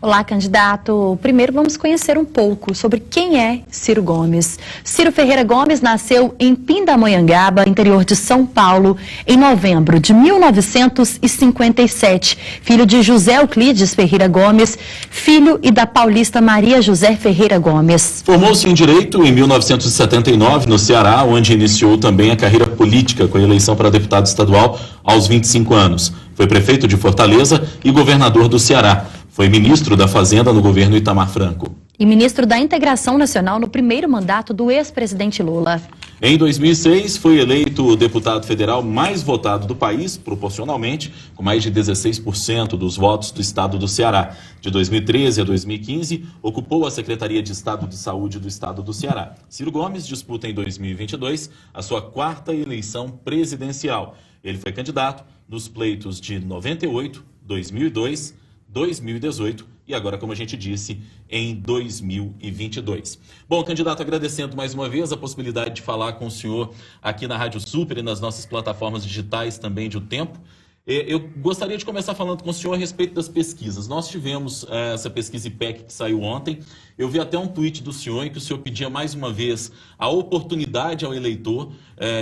Olá, candidato. Primeiro vamos conhecer um pouco sobre quem é Ciro Gomes. Ciro Ferreira Gomes nasceu em Pindamonhangaba, interior de São Paulo, em novembro de 1957. Filho de José Euclides Ferreira Gomes, filho e da paulista Maria José Ferreira Gomes. Formou-se em Direito em 1979 no Ceará, onde iniciou também a carreira política com a eleição para deputado estadual aos 25 anos. Foi prefeito de Fortaleza e governador do Ceará. Foi ministro da Fazenda no governo Itamar Franco. E ministro da Integração Nacional no primeiro mandato do ex-presidente Lula. Em 2006, foi eleito o deputado federal mais votado do país, proporcionalmente, com mais de 16% dos votos do estado do Ceará. De 2013 a 2015, ocupou a Secretaria de Estado de Saúde do estado do Ceará. Ciro Gomes disputa em 2022 a sua quarta eleição presidencial. Ele foi candidato nos pleitos de 98, 2002, 2018 e agora, como a gente disse, em 2022. Bom, candidato, agradecendo mais uma vez a possibilidade de falar com o senhor aqui na Rádio Super e nas nossas plataformas digitais também de O Tempo. Eu gostaria de começar falando com o senhor a respeito das pesquisas. Nós tivemos essa pesquisa IPEC que saiu ontem. Eu vi até um tweet do senhor em que o senhor pedia mais uma vez a oportunidade ao eleitor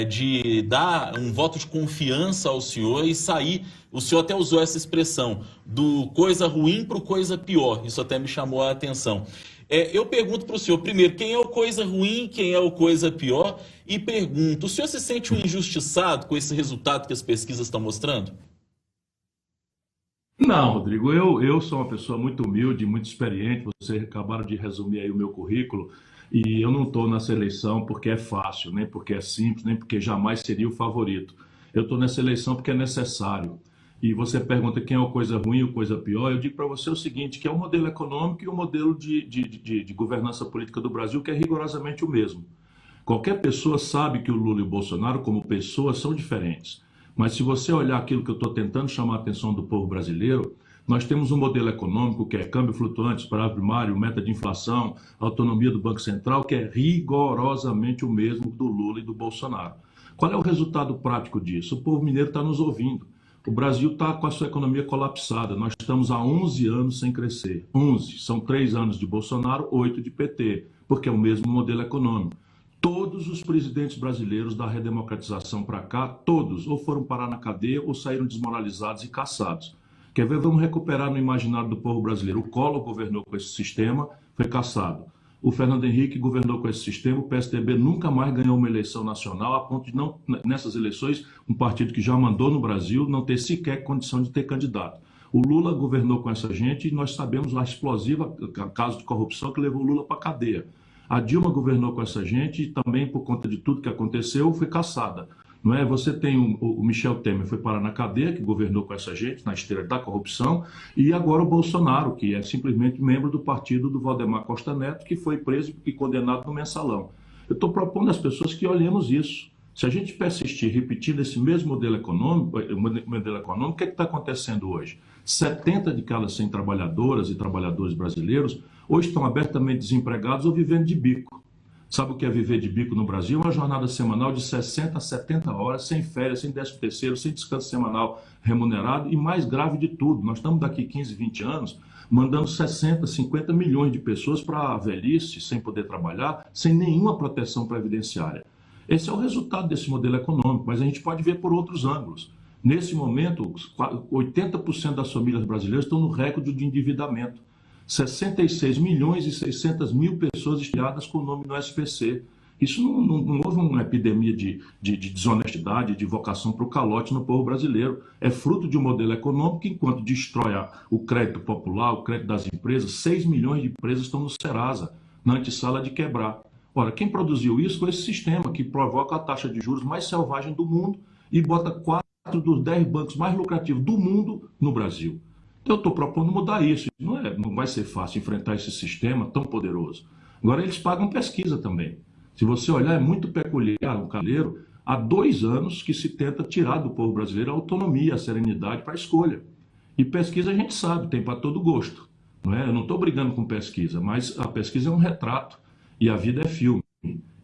de dar um voto de confiança ao senhor e sair. O senhor até usou essa expressão, do coisa ruim para o coisa pior. Isso até me chamou a atenção. Eu pergunto para o senhor, primeiro, quem é o coisa ruim, quem é o coisa pior? E pergunto, o senhor se sente um injustiçado com esse resultado que as pesquisas estão mostrando? Não, Rodrigo, eu sou uma pessoa muito humilde, muito experiente. Vocês acabaram de resumir aí o meu currículo e eu não estou nessa eleição porque é fácil, nem porque é simples, nem porque jamais seria o favorito. Eu estou nessa eleição porque é necessário. E você pergunta quem é o coisa ruim ou coisa pior, eu digo para você o seguinte, que é o modelo econômico e o modelo de governança política do Brasil, que é rigorosamente o mesmo. Qualquer pessoa sabe que o Lula e o Bolsonaro, como pessoas, são diferentes. Mas se você olhar aquilo que eu estou tentando chamar a atenção do povo brasileiro, nós temos um modelo econômico que é câmbio flutuante, superávit primário, meta de inflação, autonomia do Banco Central, que é rigorosamente o mesmo do Lula e do Bolsonaro. Qual é o resultado prático disso? O povo mineiro está nos ouvindo. O Brasil está com a sua economia colapsada. Nós estamos há 11 anos sem crescer. 11. São 3 anos de Bolsonaro, 8 de PT, porque é o mesmo modelo econômico. Todos os presidentes brasileiros da redemocratização para cá, todos, ou foram parar na cadeia ou saíram desmoralizados e caçados. Quer ver? Vamos recuperar no imaginário do povo brasileiro. O Collor governou com esse sistema, foi caçado. O Fernando Henrique governou com esse sistema, o PSDB nunca mais ganhou uma eleição nacional, a ponto de, não, nessas eleições, um partido que já mandou no Brasil não ter sequer condição de ter candidato. O Lula governou com essa gente e nós sabemos a explosiva caso de corrupção que levou o Lula para a cadeia. A Dilma governou com essa gente e também, por conta de tudo que aconteceu, foi caçada. Não é? Você tem o Michel Temer, foi parar na cadeia, que governou com essa gente, na esteira da corrupção, e agora o Bolsonaro, que é simplesmente membro do partido do Valdemar Costa Neto, que foi preso e condenado no mensalão. Eu estou propondo às pessoas que olhemos isso. Se a gente persistir repetindo esse mesmo modelo econômico, o que está acontecendo hoje? 70 de cada 100 trabalhadoras e trabalhadores brasileiros hoje estão abertamente desempregados ou vivendo de bico. Sabe o que é viver de bico no Brasil? Uma jornada semanal de 60 a 70 horas, sem férias, sem 13º, sem descanso semanal remunerado e, mais grave de tudo, nós estamos daqui 15, 20 anos mandando 60, 50 milhões de pessoas para a velhice, sem poder trabalhar, sem nenhuma proteção previdenciária. Esse é o resultado desse modelo econômico, mas a gente pode ver por outros ângulos. Nesse momento, 80% das famílias brasileiras estão no recorde de endividamento. 66 milhões e 600 mil pessoas estreadas com o nome no SPC. Isso não houve uma epidemia de desonestidade, de vocação para o calote no povo brasileiro. É fruto de um modelo econômico que, enquanto destrói o crédito popular, o crédito das empresas, 6 milhões de empresas estão no Serasa, na antessala de quebrar. Ora, quem produziu isso foi esse sistema que provoca a taxa de juros mais selvagem do mundo e bota 4 dos 10 bancos mais lucrativos do mundo no Brasil. Eu estou propondo mudar isso. Não vai ser fácil enfrentar esse sistema tão poderoso. Agora, eles pagam pesquisa também. Se você olhar, é muito peculiar o Calheiro. Há 2 anos que se tenta tirar do povo brasileiro a autonomia, a serenidade para a escolha. E pesquisa a gente sabe, tem para todo gosto. Não é? Eu não estou brigando com pesquisa, mas a pesquisa é um retrato e a vida é filme.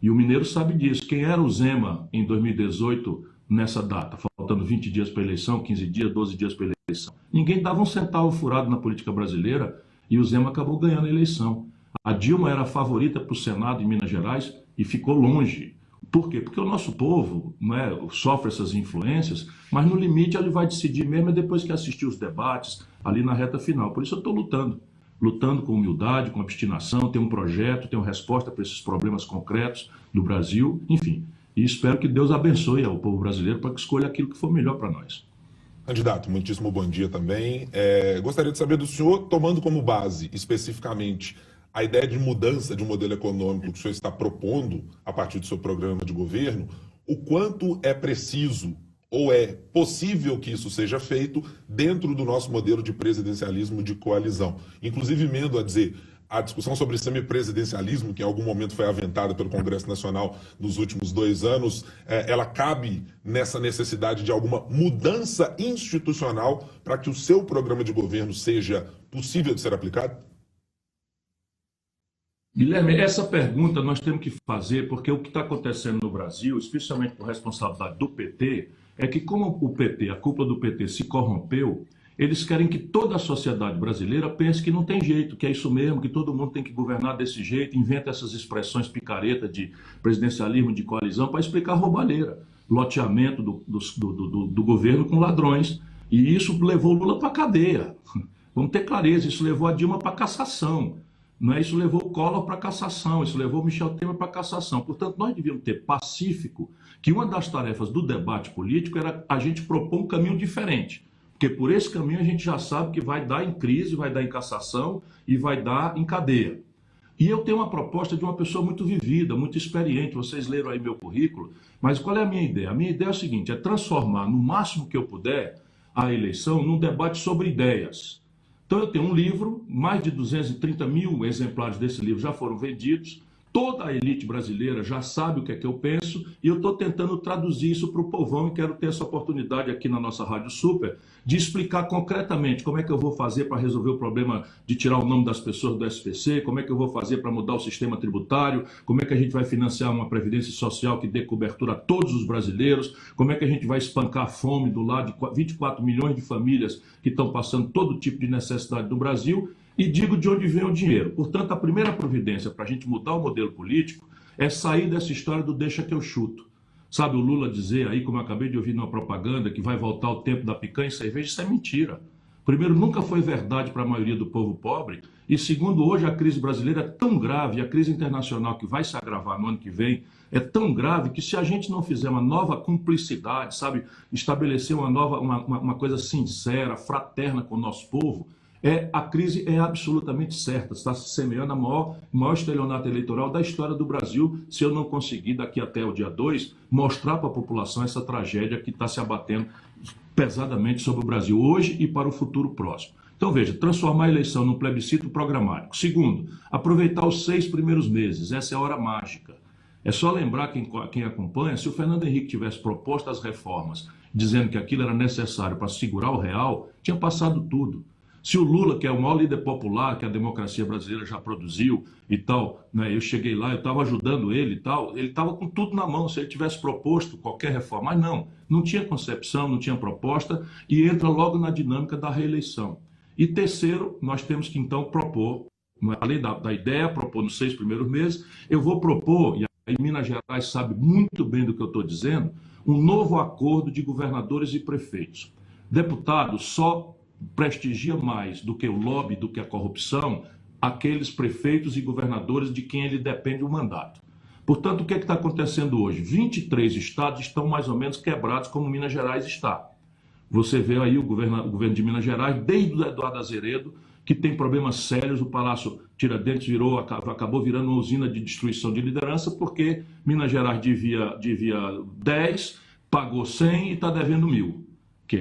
E o mineiro sabe disso. Quem era o Zema em 2018 nessa data, faltando 20 dias para a eleição, 15 dias, 12 dias para a eleição? Ninguém dava um centavo furado na política brasileira e o Zema acabou ganhando a eleição. A Dilma era a favorita para o Senado em Minas Gerais e ficou longe. Por quê? Porque o nosso povo, né, sofre essas influências, mas no limite ele vai decidir mesmo depois que assistir os debates, ali na reta final. Por isso eu estou lutando com humildade, com obstinação, tenho um projeto, tenho resposta para esses problemas concretos do Brasil, enfim. E espero que Deus abençoe ao povo brasileiro para que escolha aquilo que for melhor para nós. Candidato, muitíssimo bom dia também. Gostaria de saber do senhor, tomando como base especificamente a ideia de mudança de um modelo econômico que o senhor está propondo a partir do seu programa de governo, o quanto é preciso ou é possível que isso seja feito dentro do nosso modelo de presidencialismo de coalizão. Inclusive, emendo a dizer, a discussão sobre semipresidencialismo, que em algum momento foi aventada pelo Congresso Nacional nos últimos 2 anos, ela cabe nessa necessidade de alguma mudança institucional para que o seu programa de governo seja possível de ser aplicado? Guilherme, essa pergunta nós temos que fazer porque o que está acontecendo no Brasil, especialmente por responsabilidade do PT, é que como o PT, a cúpula do PT se corrompeu, eles querem que toda a sociedade brasileira pense que não tem jeito, que é isso mesmo, que todo mundo tem que governar desse jeito, inventa essas expressões picaretas de presidencialismo de coalizão para explicar roubalheira, loteamento do governo com ladrões. E isso levou Lula para a cadeia. Vamos ter clareza, isso levou a Dilma para a cassação. Não é? Isso levou o Collor para a cassação, isso levou o Michel Temer para a cassação. Portanto, nós devíamos ter pacífico que uma das tarefas do debate político era a gente propor um caminho diferente. Porque por esse caminho a gente já sabe que vai dar em crise, vai dar em cassação e vai dar em cadeia. E eu tenho uma proposta de uma pessoa muito vivida, muito experiente. Vocês leram aí meu currículo, mas qual é a minha ideia? A minha ideia é a seguinte, é transformar no máximo que eu puder a eleição num debate sobre ideias. Então eu tenho um livro, mais de 230 mil exemplares desse livro já foram vendidos, toda a elite brasileira já sabe o que é que eu penso e eu estou tentando traduzir isso para o povão e quero ter essa oportunidade aqui na nossa Rádio Super de explicar concretamente como é que eu vou fazer para resolver o problema de tirar o nome das pessoas do SPC, como é que eu vou fazer para mudar o sistema tributário, como é que a gente vai financiar uma previdência social que dê cobertura a todos os brasileiros, como é que a gente vai espancar a fome do lado de 24 milhões de famílias que estão passando todo tipo de necessidade do Brasil. E digo de onde vem o dinheiro. Portanto, a primeira providência para a gente mudar o modelo político é sair dessa história do deixa que eu chuto. Sabe o Lula dizer aí, como eu acabei de ouvir numa propaganda, que vai voltar o tempo da picanha e cerveja? Isso é mentira. Primeiro, nunca foi verdade para a maioria do povo pobre. E segundo, hoje a crise brasileira é tão grave, a crise internacional que vai se agravar no ano que vem, é tão grave que se a gente não fizer uma nova cumplicidade, sabe, estabelecer uma coisa sincera, fraterna com o nosso povo, a crise é absolutamente certa, está se semeando a maior estelionato eleitoral da história do Brasil, se eu não conseguir, daqui até o dia 2, mostrar para a população essa tragédia que está se abatendo pesadamente sobre o Brasil hoje e para o futuro próximo. Então, veja, transformar a eleição num plebiscito programático. Segundo, aproveitar os 6 primeiros meses, essa é a hora mágica. É só lembrar quem acompanha, se o Fernando Henrique tivesse proposto as reformas, dizendo que aquilo era necessário para segurar o real, tinha passado tudo. Se o Lula, que é o maior líder popular que a democracia brasileira já produziu e tal, né, eu cheguei lá, eu estava ajudando ele e tal, ele estava com tudo na mão, se ele tivesse proposto qualquer reforma, mas não tinha concepção, não tinha proposta e entra logo na dinâmica da reeleição. E terceiro, nós temos que então propor, além da ideia, propor nos 6 primeiros meses, eu vou propor, e aí Minas Gerais sabe muito bem do que eu estou dizendo, um novo acordo de governadores e prefeitos. Deputado só prestigia mais do que o lobby, do que a corrupção, aqueles prefeitos e governadores de quem ele depende o mandato. Portanto, o que está acontecendo hoje? 23 estados estão mais ou menos quebrados como Minas Gerais está. Você vê aí o governo de Minas Gerais, desde o Eduardo Azeredo, que tem problemas sérios, o Palácio Tiradentes acabou virando uma usina de destruição de liderança, porque Minas Gerais devia 10, pagou 100 e está devendo 1.000.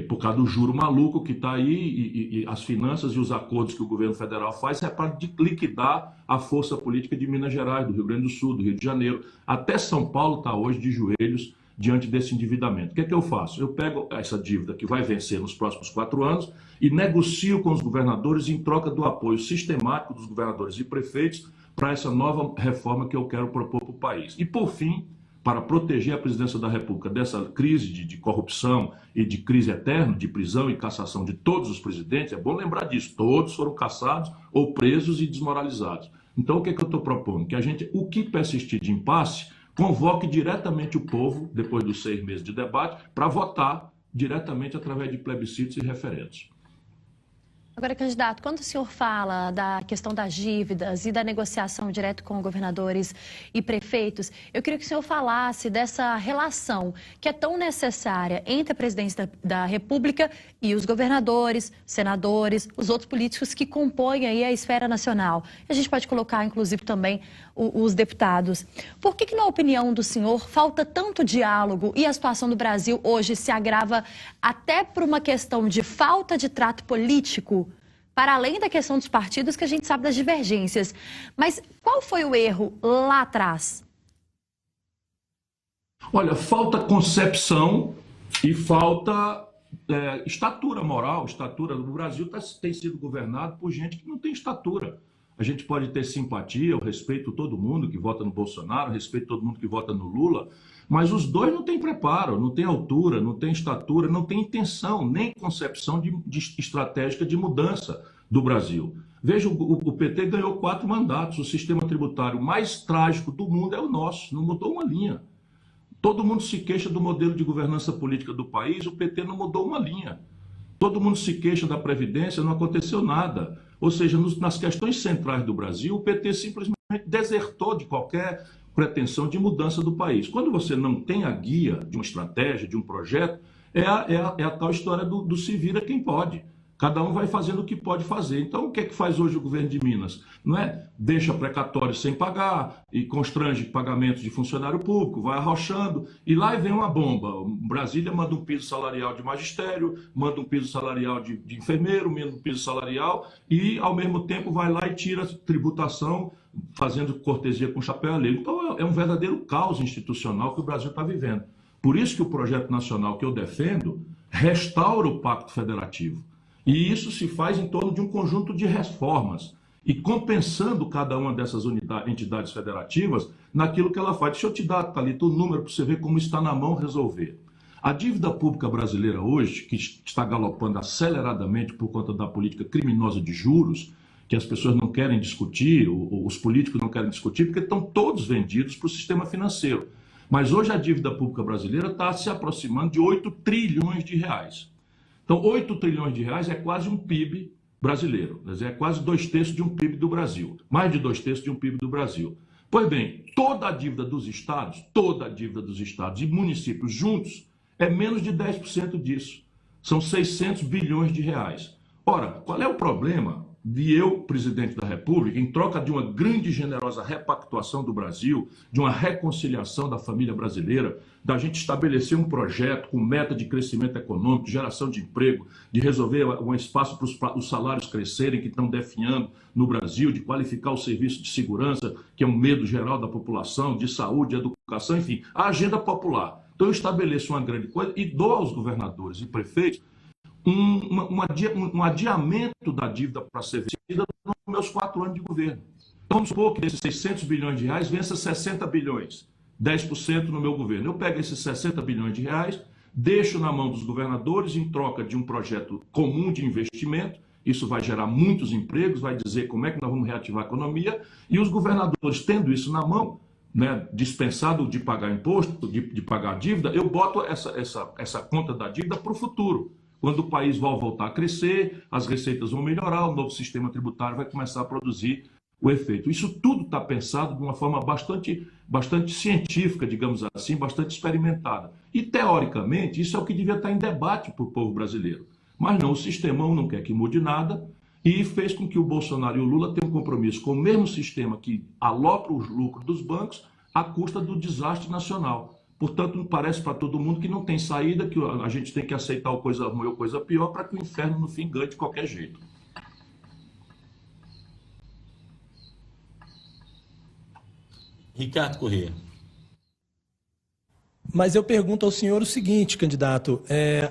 Por causa do juro maluco que está aí e as finanças e os acordos que o governo federal faz é para liquidar a força política de Minas Gerais, do Rio Grande do Sul, do Rio de Janeiro. Até São Paulo está hoje de joelhos diante desse endividamento. O que é que eu faço? Eu pego essa dívida que vai vencer nos próximos 4 anos e negocio com os governadores em troca do apoio sistemático dos governadores e prefeitos para essa nova reforma que eu quero propor para o país. E, por fim, para proteger a presidência da República dessa crise de corrupção e de crise eterna, de prisão e cassação de todos os presidentes, é bom lembrar disso, todos foram cassados ou presos e desmoralizados. Então, o que é que eu estou propondo? Que a gente, o que persistir de impasse, convoque diretamente o povo, depois dos 6 meses de debate, para votar diretamente através de plebiscitos e referendos. Agora, candidato, quando o senhor fala da questão das dívidas e da negociação direto com governadores e prefeitos, eu queria que o senhor falasse dessa relação que é tão necessária entre a presidência da República e os governadores, senadores, os outros políticos que compõem aí a esfera nacional. A gente pode colocar, inclusive, também os deputados. Por que, na opinião do senhor, falta tanto diálogo e a situação do Brasil hoje se agrava até por uma questão de falta de trato político, para além da questão dos partidos, que a gente sabe das divergências? Mas qual foi o erro lá atrás? Olha, falta concepção e falta estatura moral. Estatura do Brasil tem sido governado por gente que não tem estatura. A gente pode ter simpatia, eu respeito todo mundo que vota no Bolsonaro, respeito todo mundo que vota no Lula, mas os dois não têm preparo, não têm altura, não têm estatura, não têm intenção, nem concepção de estratégica de mudança do Brasil. Veja, o PT ganhou 4 mandatos, o sistema tributário mais trágico do mundo é o nosso, não mudou uma linha. Todo mundo se queixa do modelo de governança política do país, o PT não mudou uma linha. Todo mundo se queixa da Previdência, não aconteceu nada. Ou seja, nas questões centrais do Brasil, o PT simplesmente desertou de qualquer pretensão de mudança do país. Quando você não tem a guia de uma estratégia, de um projeto, é a tal história do se vira quem pode. Cada um vai fazendo o que pode fazer. Então, o que é que faz hoje o governo de Minas? Não é? Deixa precatório sem pagar e constrange pagamentos de funcionário público, vai arrochando e lá vem uma bomba. Brasília manda um piso salarial de magistério, manda um piso salarial de enfermeiro, manda um piso salarial e, ao mesmo tempo, vai lá e tira tributação, fazendo cortesia com chapéu alheio. Então, é um verdadeiro caos institucional que o Brasil está vivendo. Por isso que o projeto nacional que eu defendo restaura o Pacto Federativo. E isso se faz em torno de um conjunto de reformas e compensando cada uma dessas entidades federativas naquilo que ela faz. Deixa eu te dar, Thalita, o número para você ver como está na mão resolver. A dívida pública brasileira hoje, que está galopando aceleradamente por conta da política criminosa de juros, que as pessoas não querem discutir, os políticos não querem discutir, porque estão todos vendidos para o sistema financeiro. Mas hoje a dívida pública brasileira está se aproximando de 8 trilhões de reais. Então, 8 trilhões de reais é quase um PIB brasileiro, quer dizer, é quase 2/3 de um PIB do Brasil, mais de 2/3 de um PIB do Brasil. Pois bem, toda a dívida dos estados e municípios juntos é menos de 10% disso. São 600 bilhões de reais. Ora, qual é o problema de eu, presidente da República, em troca de uma grande e generosa repactuação do Brasil, de uma reconciliação da família brasileira, da gente estabelecer um projeto com meta de crescimento econômico, de geração de emprego, de resolver um espaço para os salários crescerem que estão definhando no Brasil, de qualificar o serviço de segurança, que é um medo geral da população, de saúde, de educação, enfim, a agenda popular. Então eu estabeleço uma grande coisa e dou aos governadores e prefeitos um adiamento da dívida para ser vencida nos meus 4 anos de governo. Então, vamos supor que desses 600 bilhões de reais vença 60 bilhões, 10% no meu governo. Eu pego esses 60 bilhões de reais, deixo na mão dos governadores em troca de um projeto comum de investimento, isso vai gerar muitos empregos, vai dizer como é que nós vamos reativar a economia, e os governadores, tendo isso na mão, né, dispensado de pagar imposto, de pagar dívida, eu boto essa conta da dívida para o futuro. Quando o país vai voltar a crescer, as receitas vão melhorar, o novo sistema tributário vai começar a produzir o efeito. Isso tudo está pensado de uma forma bastante científica, digamos assim, bastante experimentada. E, teoricamente, isso é o que devia estar em debate para o povo brasileiro. Mas não, o sistemão não quer que mude nada e fez com que o Bolsonaro e o Lula tenham um compromisso com o mesmo sistema que alopra os lucros dos bancos à custa do desastre nacional. Portanto, parece para todo mundo que não tem saída, que a gente tem que aceitar coisa ruim ou coisa pior para que o inferno, no fim, ganhe de qualquer jeito. Ricardo Corrêa. Mas eu pergunto ao senhor o seguinte, candidato,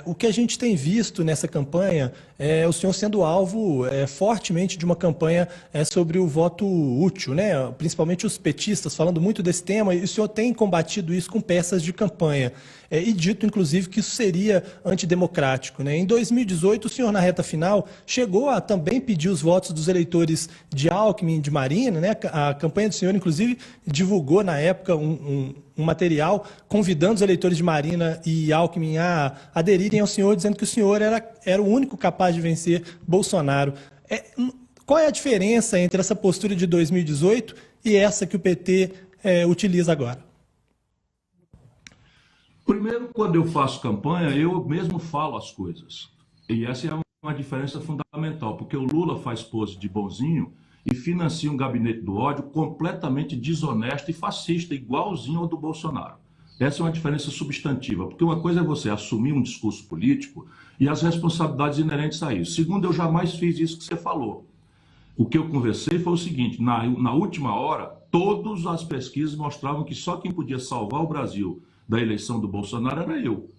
o que a gente tem visto nessa campanha é o senhor sendo alvo fortemente de uma campanha sobre o voto útil, né? Principalmente os petistas falando muito desse tema, e o senhor tem combatido isso com peças de campanha, e dito, inclusive, que isso seria antidemocrático, né? Em 2018, o senhor, na reta final, chegou a também pedir os votos dos eleitores de Alckmin e de Marina, né? A campanha do senhor, inclusive, divulgou na época um material convidando os eleitores de Marina e Alckmin a aderirem ao senhor, dizendo que o senhor era o único capaz de vencer Bolsonaro. Qual é a diferença entre essa postura de 2018 e essa que o PT utiliza agora? Primeiro, quando eu faço campanha, eu mesmo falo as coisas. E essa é uma diferença fundamental, porque o Lula faz pose de bonzinho e financia um gabinete do ódio completamente desonesto e fascista, igualzinho ao do Bolsonaro. Essa é uma diferença substantiva, porque uma coisa é você assumir um discurso político e as responsabilidades inerentes a isso. Segundo, eu jamais fiz isso que você falou. O que eu conversei foi o seguinte: na última hora, todas as pesquisas mostravam que só quem podia salvar o Brasil da eleição do Bolsonaro era eu.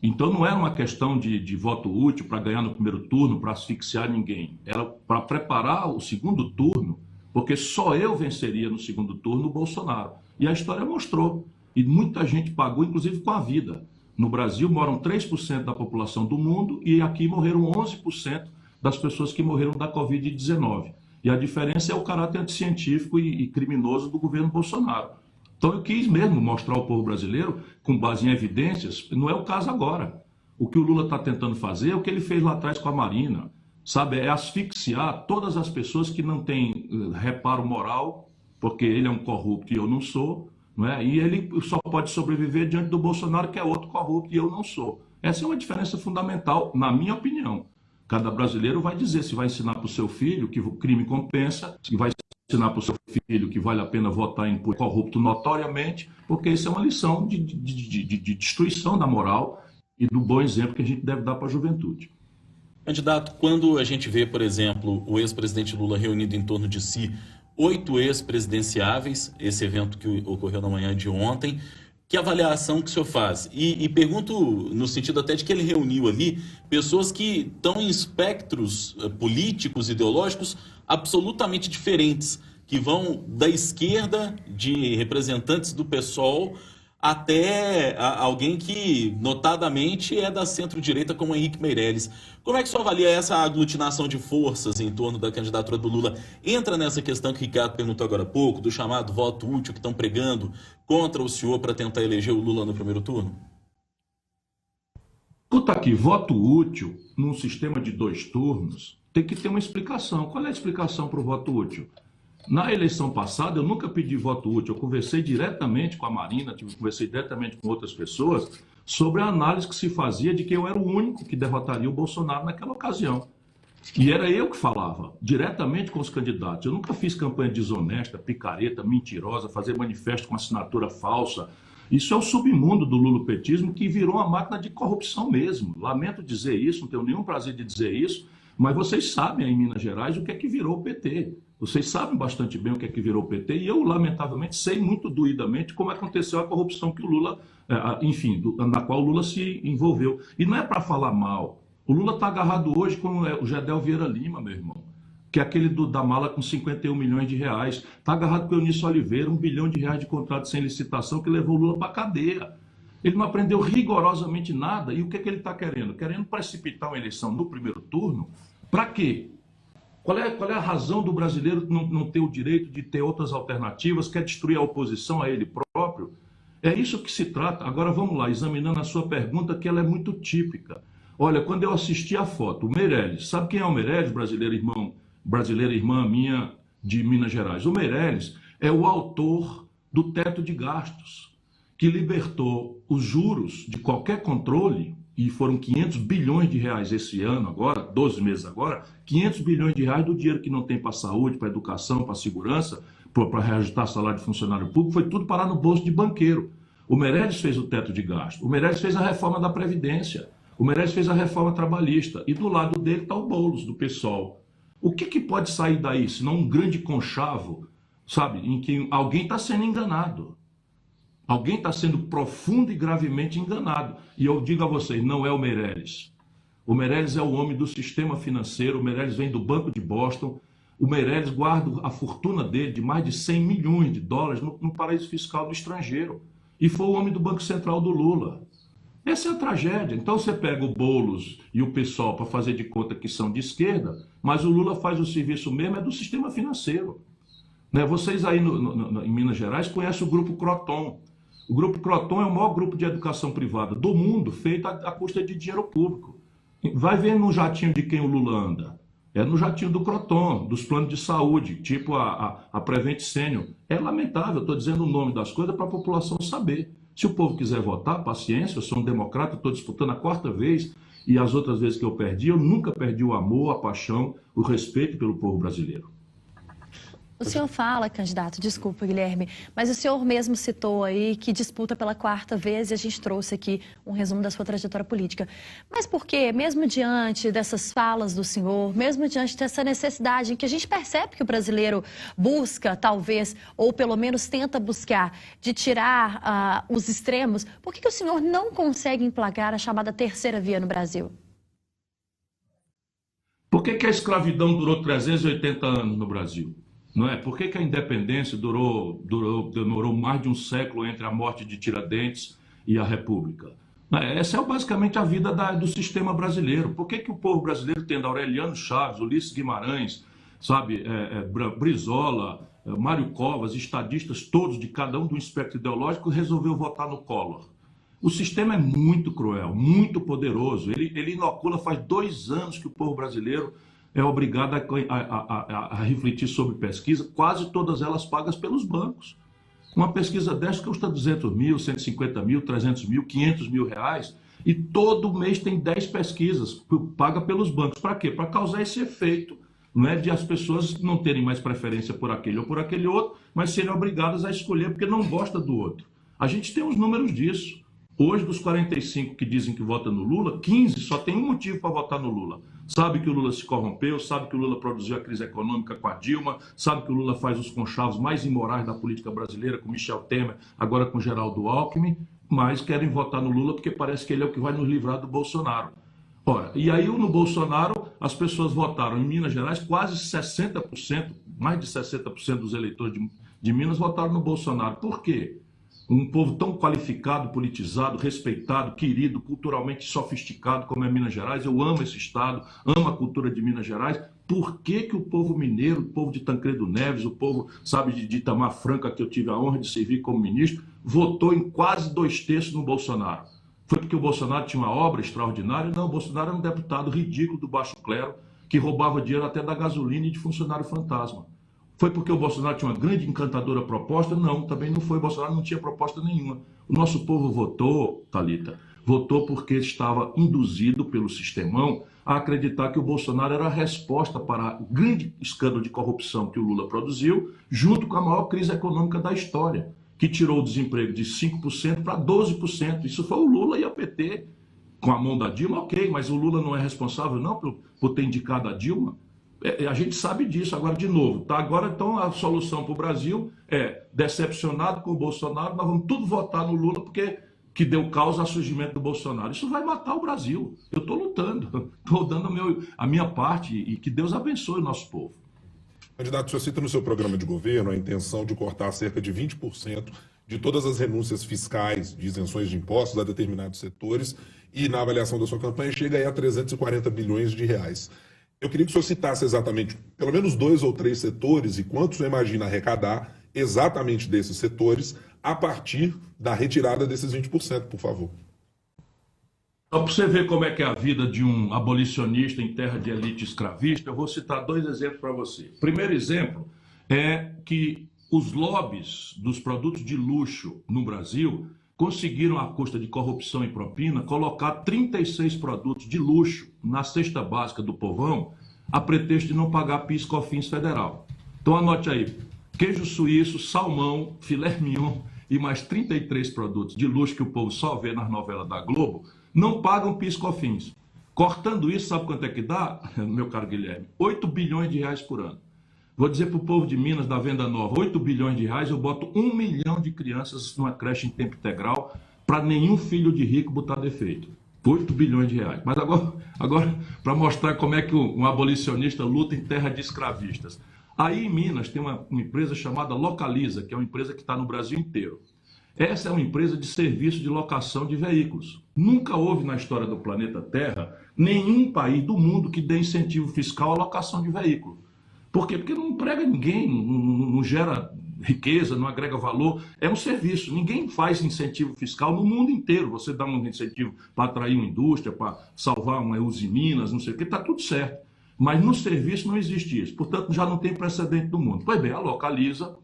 Então não era uma questão de voto útil para ganhar no primeiro turno, para asfixiar ninguém. Era para preparar o segundo turno, porque só eu venceria no segundo turno o Bolsonaro. E a história mostrou. E muita gente pagou, inclusive com a vida. No Brasil moram 3% da população do mundo e aqui morreram 11% das pessoas que morreram da Covid-19. E a diferença é o caráter anticientífico e criminoso do governo Bolsonaro. Então eu quis mesmo mostrar ao povo brasileiro, com base em evidências, não é o caso agora. O que o Lula está tentando fazer é o que ele fez lá atrás com a Marina, sabe? É asfixiar todas as pessoas que não têm reparo moral, porque ele é um corrupto e eu não sou, não é? E ele só pode sobreviver diante do Bolsonaro, que é outro corrupto e eu não sou. Essa é uma diferença fundamental, na minha opinião. Cada brasileiro vai dizer se vai ensinar para o seu filho que o crime compensa, se vai ensinar para o seu filho que vale a pena votar em corrupto notoriamente, porque isso é uma lição de destruição da moral e do bom exemplo que a gente deve dar para a juventude. Candidato, quando a gente vê, por exemplo, o ex-presidente Lula reunido em torno de si 8 ex-presidenciáveis, esse evento que ocorreu na manhã de ontem, que avaliação que o senhor faz? E pergunto no sentido até de que ele reuniu ali pessoas que estão em espectros políticos, ideológicos absolutamente diferentes, que vão da esquerda, de representantes do PSOL, até alguém que notadamente é da centro-direita, como Henrique Meirelles. Como é que o senhor avalia essa aglutinação de forças em torno da candidatura do Lula? Entra nessa questão que o Ricardo perguntou agora há pouco, do chamado voto útil que estão pregando contra o senhor para tentar eleger o Lula no primeiro turno? Escuta aqui, voto útil num sistema de 2 turnos tem que ter uma explicação. Qual é a explicação para o voto útil? Na eleição passada, eu nunca pedi voto útil. Eu conversei diretamente com a Marina, conversei diretamente com outras pessoas sobre a análise que se fazia de que eu era o único que derrotaria o Bolsonaro naquela ocasião. E era eu que falava, diretamente com os candidatos. Eu nunca fiz campanha desonesta, picareta, mentirosa, fazer manifesto com assinatura falsa. Isso é o submundo do lulopetismo, que virou uma máquina de corrupção mesmo. Lamento dizer isso, não tenho nenhum prazer de dizer isso, mas vocês sabem aí em Minas Gerais o que é que virou o PT. Vocês sabem bastante bem o que é que virou o PT e eu, lamentavelmente, sei muito doidamente como aconteceu a corrupção que o Lula, enfim, na qual o Lula se envolveu. E não é para falar mal. O Lula está agarrado hoje com o Gedel Vieira Lima, meu irmão, que é aquele da mala com 51 milhões de reais. Está agarrado com o Eunício Oliveira, R$1 bilhão de contrato sem licitação que levou o Lula para a cadeia. Ele não aprendeu rigorosamente nada. E o que é que ele está querendo? Querendo precipitar uma eleição no primeiro turno. Para quê? Qual é a razão do brasileiro não ter o direito de ter outras alternativas? Quer destruir a oposição a ele próprio? É isso que se trata. Agora vamos lá, examinando a sua pergunta, que ela é muito típica. Olha, quando eu assisti a foto, o Meirelles, sabe quem é o Meirelles, brasileira irmã minha de Minas Gerais? O Meirelles é o autor do teto de gastos, que libertou os juros de qualquer controle, e foram 500 bilhões de reais esse ano agora, 12 meses agora, 500 bilhões de reais do dinheiro que não tem para a saúde, para a educação, para a segurança, para reajustar salário de funcionário público, foi tudo parar no bolso de banqueiro. O Meirelles fez o teto de gasto, o Meirelles fez a reforma da Previdência, o Meirelles fez a reforma trabalhista, e do lado dele está o Boulos, do PSOL. O que pode sair daí, senão um grande conchavo, sabe, em que alguém está sendo enganado? Alguém está sendo profundo e gravemente enganado. E eu digo a vocês, não é o Meirelles. O Meirelles é o homem do sistema financeiro, o Meirelles vem do Banco de Boston, o Meirelles guarda a fortuna dele de mais de 100 milhões de dólares no paraíso fiscal do estrangeiro. E foi o homem do Banco Central do Lula. Essa é a tragédia. Então você pega o Boulos e o PSOL para fazer de conta que são de esquerda, mas o Lula faz o serviço mesmo, é do sistema financeiro. Né? Vocês aí em Minas Gerais conhecem o Grupo Croton. O Grupo Croton é o maior grupo de educação privada do mundo, feito à custa de dinheiro público. Vai ver no jatinho de quem o Lula anda. É no jatinho do Croton, dos planos de saúde, tipo a Prevent Senior. É lamentável, estou dizendo o nome das coisas para a população saber. Se o povo quiser votar, paciência, eu sou um democrata, estou disputando a 4ª vez, e as outras vezes que eu perdi, eu nunca perdi o amor, a paixão, o respeito pelo povo brasileiro. O senhor fala, candidato, desculpa, Guilherme, mas o senhor mesmo citou aí que disputa pela 4ª vez e a gente trouxe aqui um resumo da sua trajetória política. Mas por que, mesmo diante dessas falas do senhor, mesmo diante dessa necessidade em que a gente percebe que o brasileiro busca, talvez, ou pelo menos tenta buscar, de tirar os extremos, por que o senhor não consegue emplacar a chamada terceira via no Brasil? Por que a escravidão durou 380 anos no Brasil? Não é? Por que a independência demorou mais de um século entre a morte de Tiradentes e a República? Essa é basicamente a vida do sistema brasileiro. Por que o povo brasileiro, tendo Aureliano Chaves, Ulisses Guimarães, sabe, Brizola, Mário Covas, estadistas todos de cada um do espectro ideológico, resolveu votar no Collor? O sistema é muito cruel, muito poderoso. Ele inocula, faz 2 anos que o povo brasileiro é obrigado a refletir sobre pesquisa, quase todas elas pagas pelos bancos. Uma pesquisa dessa custa 200 mil, 150 mil, 300 mil, 500 mil reais, e todo mês tem 10 pesquisas pagas pelos bancos. Para quê? Para causar esse efeito, não é, de as pessoas não terem mais preferência por aquele ou por aquele outro, mas serem obrigadas a escolher porque não gosta do outro. A gente tem os números disso. Hoje, dos 45 que dizem que votam no Lula, 15 só tem um motivo para votar no Lula. Sabe que o Lula se corrompeu, sabe que o Lula produziu a crise econômica com a Dilma, sabe que o Lula faz os conchavos mais imorais da política brasileira com Michel Temer, agora com Geraldo Alckmin, mas querem votar no Lula porque parece que ele é o que vai nos livrar do Bolsonaro. Ora, e aí no Bolsonaro as pessoas votaram em Minas Gerais, quase 60%, mais de 60% dos eleitores de Minas votaram no Bolsonaro. Por quê? Um povo tão qualificado, politizado, respeitado, querido, culturalmente sofisticado como é Minas Gerais. Eu amo esse estado, amo a cultura de Minas Gerais. Por que o povo mineiro, o povo de Tancredo Neves, o povo, sabe, de Itamar Franca, que eu tive a honra de servir como ministro, votou em quase 2/3 no Bolsonaro? Foi porque o Bolsonaro tinha uma obra extraordinária? Não, o Bolsonaro era um deputado ridículo do baixo clero, que roubava dinheiro até da gasolina e de funcionário fantasma. Foi porque o Bolsonaro tinha uma grande encantadora proposta? Não, também não foi. O Bolsonaro não tinha proposta nenhuma. O nosso povo votou, Thalita, votou porque estava induzido pelo sistemão a acreditar que o Bolsonaro era a resposta para o grande escândalo de corrupção que o Lula produziu, junto com a maior crise econômica da história, que tirou o desemprego de 5% para 12%. Isso foi o Lula e a PT, com a mão da Dilma, ok, mas o Lula não é responsável não por ter indicado a Dilma. A gente sabe disso. Agora, de novo, tá? Agora, então, a solução para o Brasil é, decepcionado com o Bolsonaro, nós vamos tudo votar no Lula porque que deu causa ao surgimento do Bolsonaro. Isso vai matar o Brasil. Eu estou lutando, estou dando a minha parte e que Deus abençoe o nosso povo. Candidato, o senhor cita no seu programa de governo a intenção de cortar cerca de 20% de todas as renúncias fiscais de isenções de impostos a determinados setores e, na avaliação da sua campanha, chega aí a 340 bilhões de reais. Eu queria que o senhor citasse exatamente pelo menos 2 ou 3 setores e quanto o senhor imagina arrecadar exatamente desses setores a partir da retirada desses 20%, por favor. Só para você ver como é que é a vida de um abolicionista em terra de elite escravista, eu vou citar 2 exemplos para você. O primeiro exemplo é que os lobbies dos produtos de luxo no Brasil conseguiram, à custa de corrupção e propina, colocar 36 produtos de luxo na cesta básica do povão, a pretexto de não pagar PIS e COFINS federal. Então anote aí, queijo suíço, salmão, filé mignon e mais 33 produtos de luxo que o povo só vê nas novelas da Globo, não pagam PIS e COFINS. Cortando isso, sabe quanto é que dá, meu caro Guilherme? 8 bilhões de reais por ano. Vou dizer para o povo de Minas, da Venda Nova, 8 bilhões de reais, eu boto 1 milhão de crianças numa creche em tempo integral para nenhum filho de rico botar defeito. 8 bilhões de reais. Mas agora para mostrar como é que um abolicionista luta em terra de escravistas. Aí em Minas tem uma empresa chamada Localiza, que é uma empresa que está no Brasil inteiro. Essa é uma empresa de serviço de locação de veículos. Nunca houve na história do planeta Terra nenhum país do mundo que dê incentivo fiscal à locação de veículo. Por quê? Porque não emprega ninguém, não gera riqueza, não agrega valor. É um serviço. Ninguém faz incentivo fiscal no mundo inteiro. Você dá um incentivo para atrair uma indústria, para salvar uma Usiminas, não sei o que, está tudo certo. Mas no serviço não existe isso. Portanto, já não tem precedente do mundo. Pois bem, a Localiza,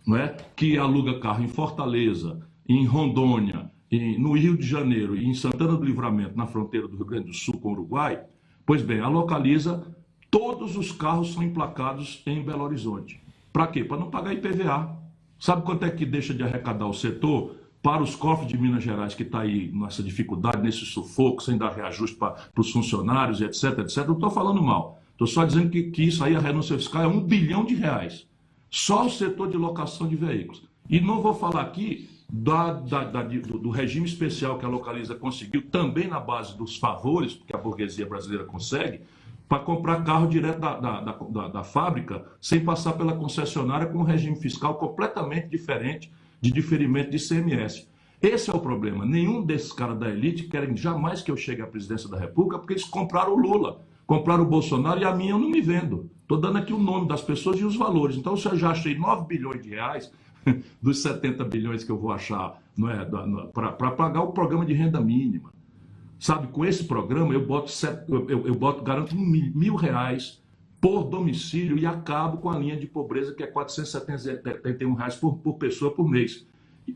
não é, que aluga carro em Fortaleza, em Rondônia, no Rio de Janeiro e em Santana do Livramento, na fronteira do Rio Grande do Sul com o Uruguai, pois bem, a Localiza, todos os carros são emplacados em Belo Horizonte. Para quê? Para não pagar IPVA. Sabe quanto é que deixa de arrecadar o setor para os cofres de Minas Gerais, que está aí nessa dificuldade, nesse sufoco, sem dar reajuste para os funcionários, etc, etc. Não estou falando mal. Estou só dizendo que isso aí, a renúncia fiscal, é 1 bilhão de reais. Só o setor de locação de veículos. E não vou falar aqui do regime especial que a Localiza conseguiu, também na base dos favores que a burguesia brasileira consegue, para comprar carro direto da fábrica, sem passar pela concessionária, com um regime fiscal completamente diferente de diferimento de ICMS. Esse é o problema. Nenhum desses caras da elite querem jamais que eu chegue à presidência da República, porque eles compraram o Lula, compraram o Bolsonaro, e a minha eu não me vendo. Estou dando aqui o nome das pessoas e os valores. Então, se eu já achei 9 bilhões de reais dos 70 bilhões que eu vou achar, não é, para pagar o programa de renda mínima. Sabe, com esse programa eu garanto R$1.000 por domicílio e acabo com a linha de pobreza, que é R$471 por pessoa por mês,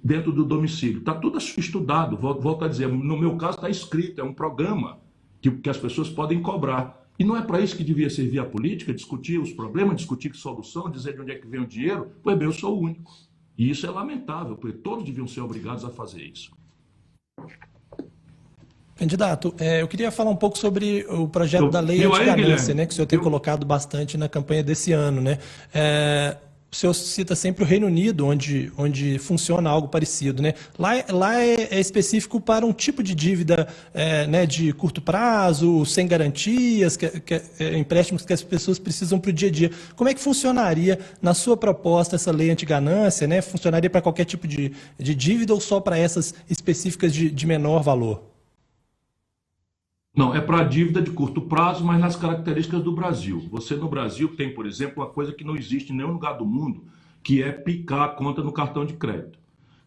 dentro do domicílio. Está tudo estudado, volto a dizer, no meu caso está escrito, é um programa que as pessoas podem cobrar. E não é para isso que devia servir a política, discutir os problemas, discutir solução, dizer de onde é que vem o dinheiro? Pois bem, eu sou o único. E isso é lamentável, porque todos deviam ser obrigados a fazer isso. Candidato, eu queria falar um pouco sobre o projeto da lei anti-ganância, né, que o senhor tem colocado bastante na campanha desse ano, né? O senhor cita sempre o Reino Unido, onde funciona algo parecido, né? Lá é específico para um tipo de dívida né, de curto prazo, sem garantias, empréstimos que as pessoas precisam para o dia a dia. Como é que funcionaria, na sua proposta, essa lei anti-ganância, né? Funcionaria para qualquer tipo de dívida ou só para essas específicas de menor valor? Não, é para dívida de curto prazo, mas nas características do Brasil. Você no Brasil tem, por exemplo, uma coisa que não existe em nenhum lugar do mundo, que é picar a conta no cartão de crédito.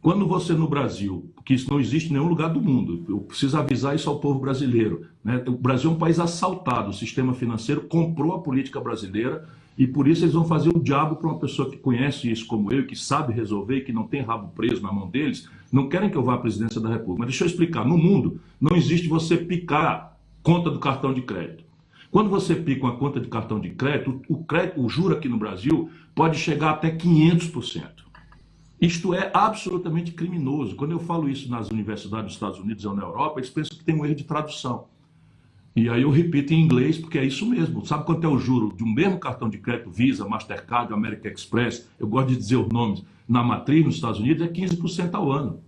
Quando você no Brasil, que isso não existe em nenhum lugar do mundo, eu preciso avisar isso ao povo brasileiro, né? O Brasil é um país assaltado, o sistema financeiro comprou a política brasileira e por isso eles vão fazer o diabo para uma pessoa que conhece isso como eu, que sabe resolver e que não tem rabo preso na mão deles. Não querem que eu vá à presidência da República. Mas deixa eu explicar, no mundo não existe você picar conta do cartão de crédito. Quando você pica uma conta de cartão de crédito, o juro aqui no Brasil pode chegar até 500%. Isto é absolutamente criminoso. Quando eu falo isso nas universidades dos Estados Unidos ou na Europa, eles pensam que tem um erro de tradução. E aí eu repito em inglês, porque é isso mesmo. Sabe quanto é o juro de um mesmo cartão de crédito, Visa, Mastercard, American Express, eu gosto de dizer os nomes, na matriz nos Estados Unidos é 15% ao ano.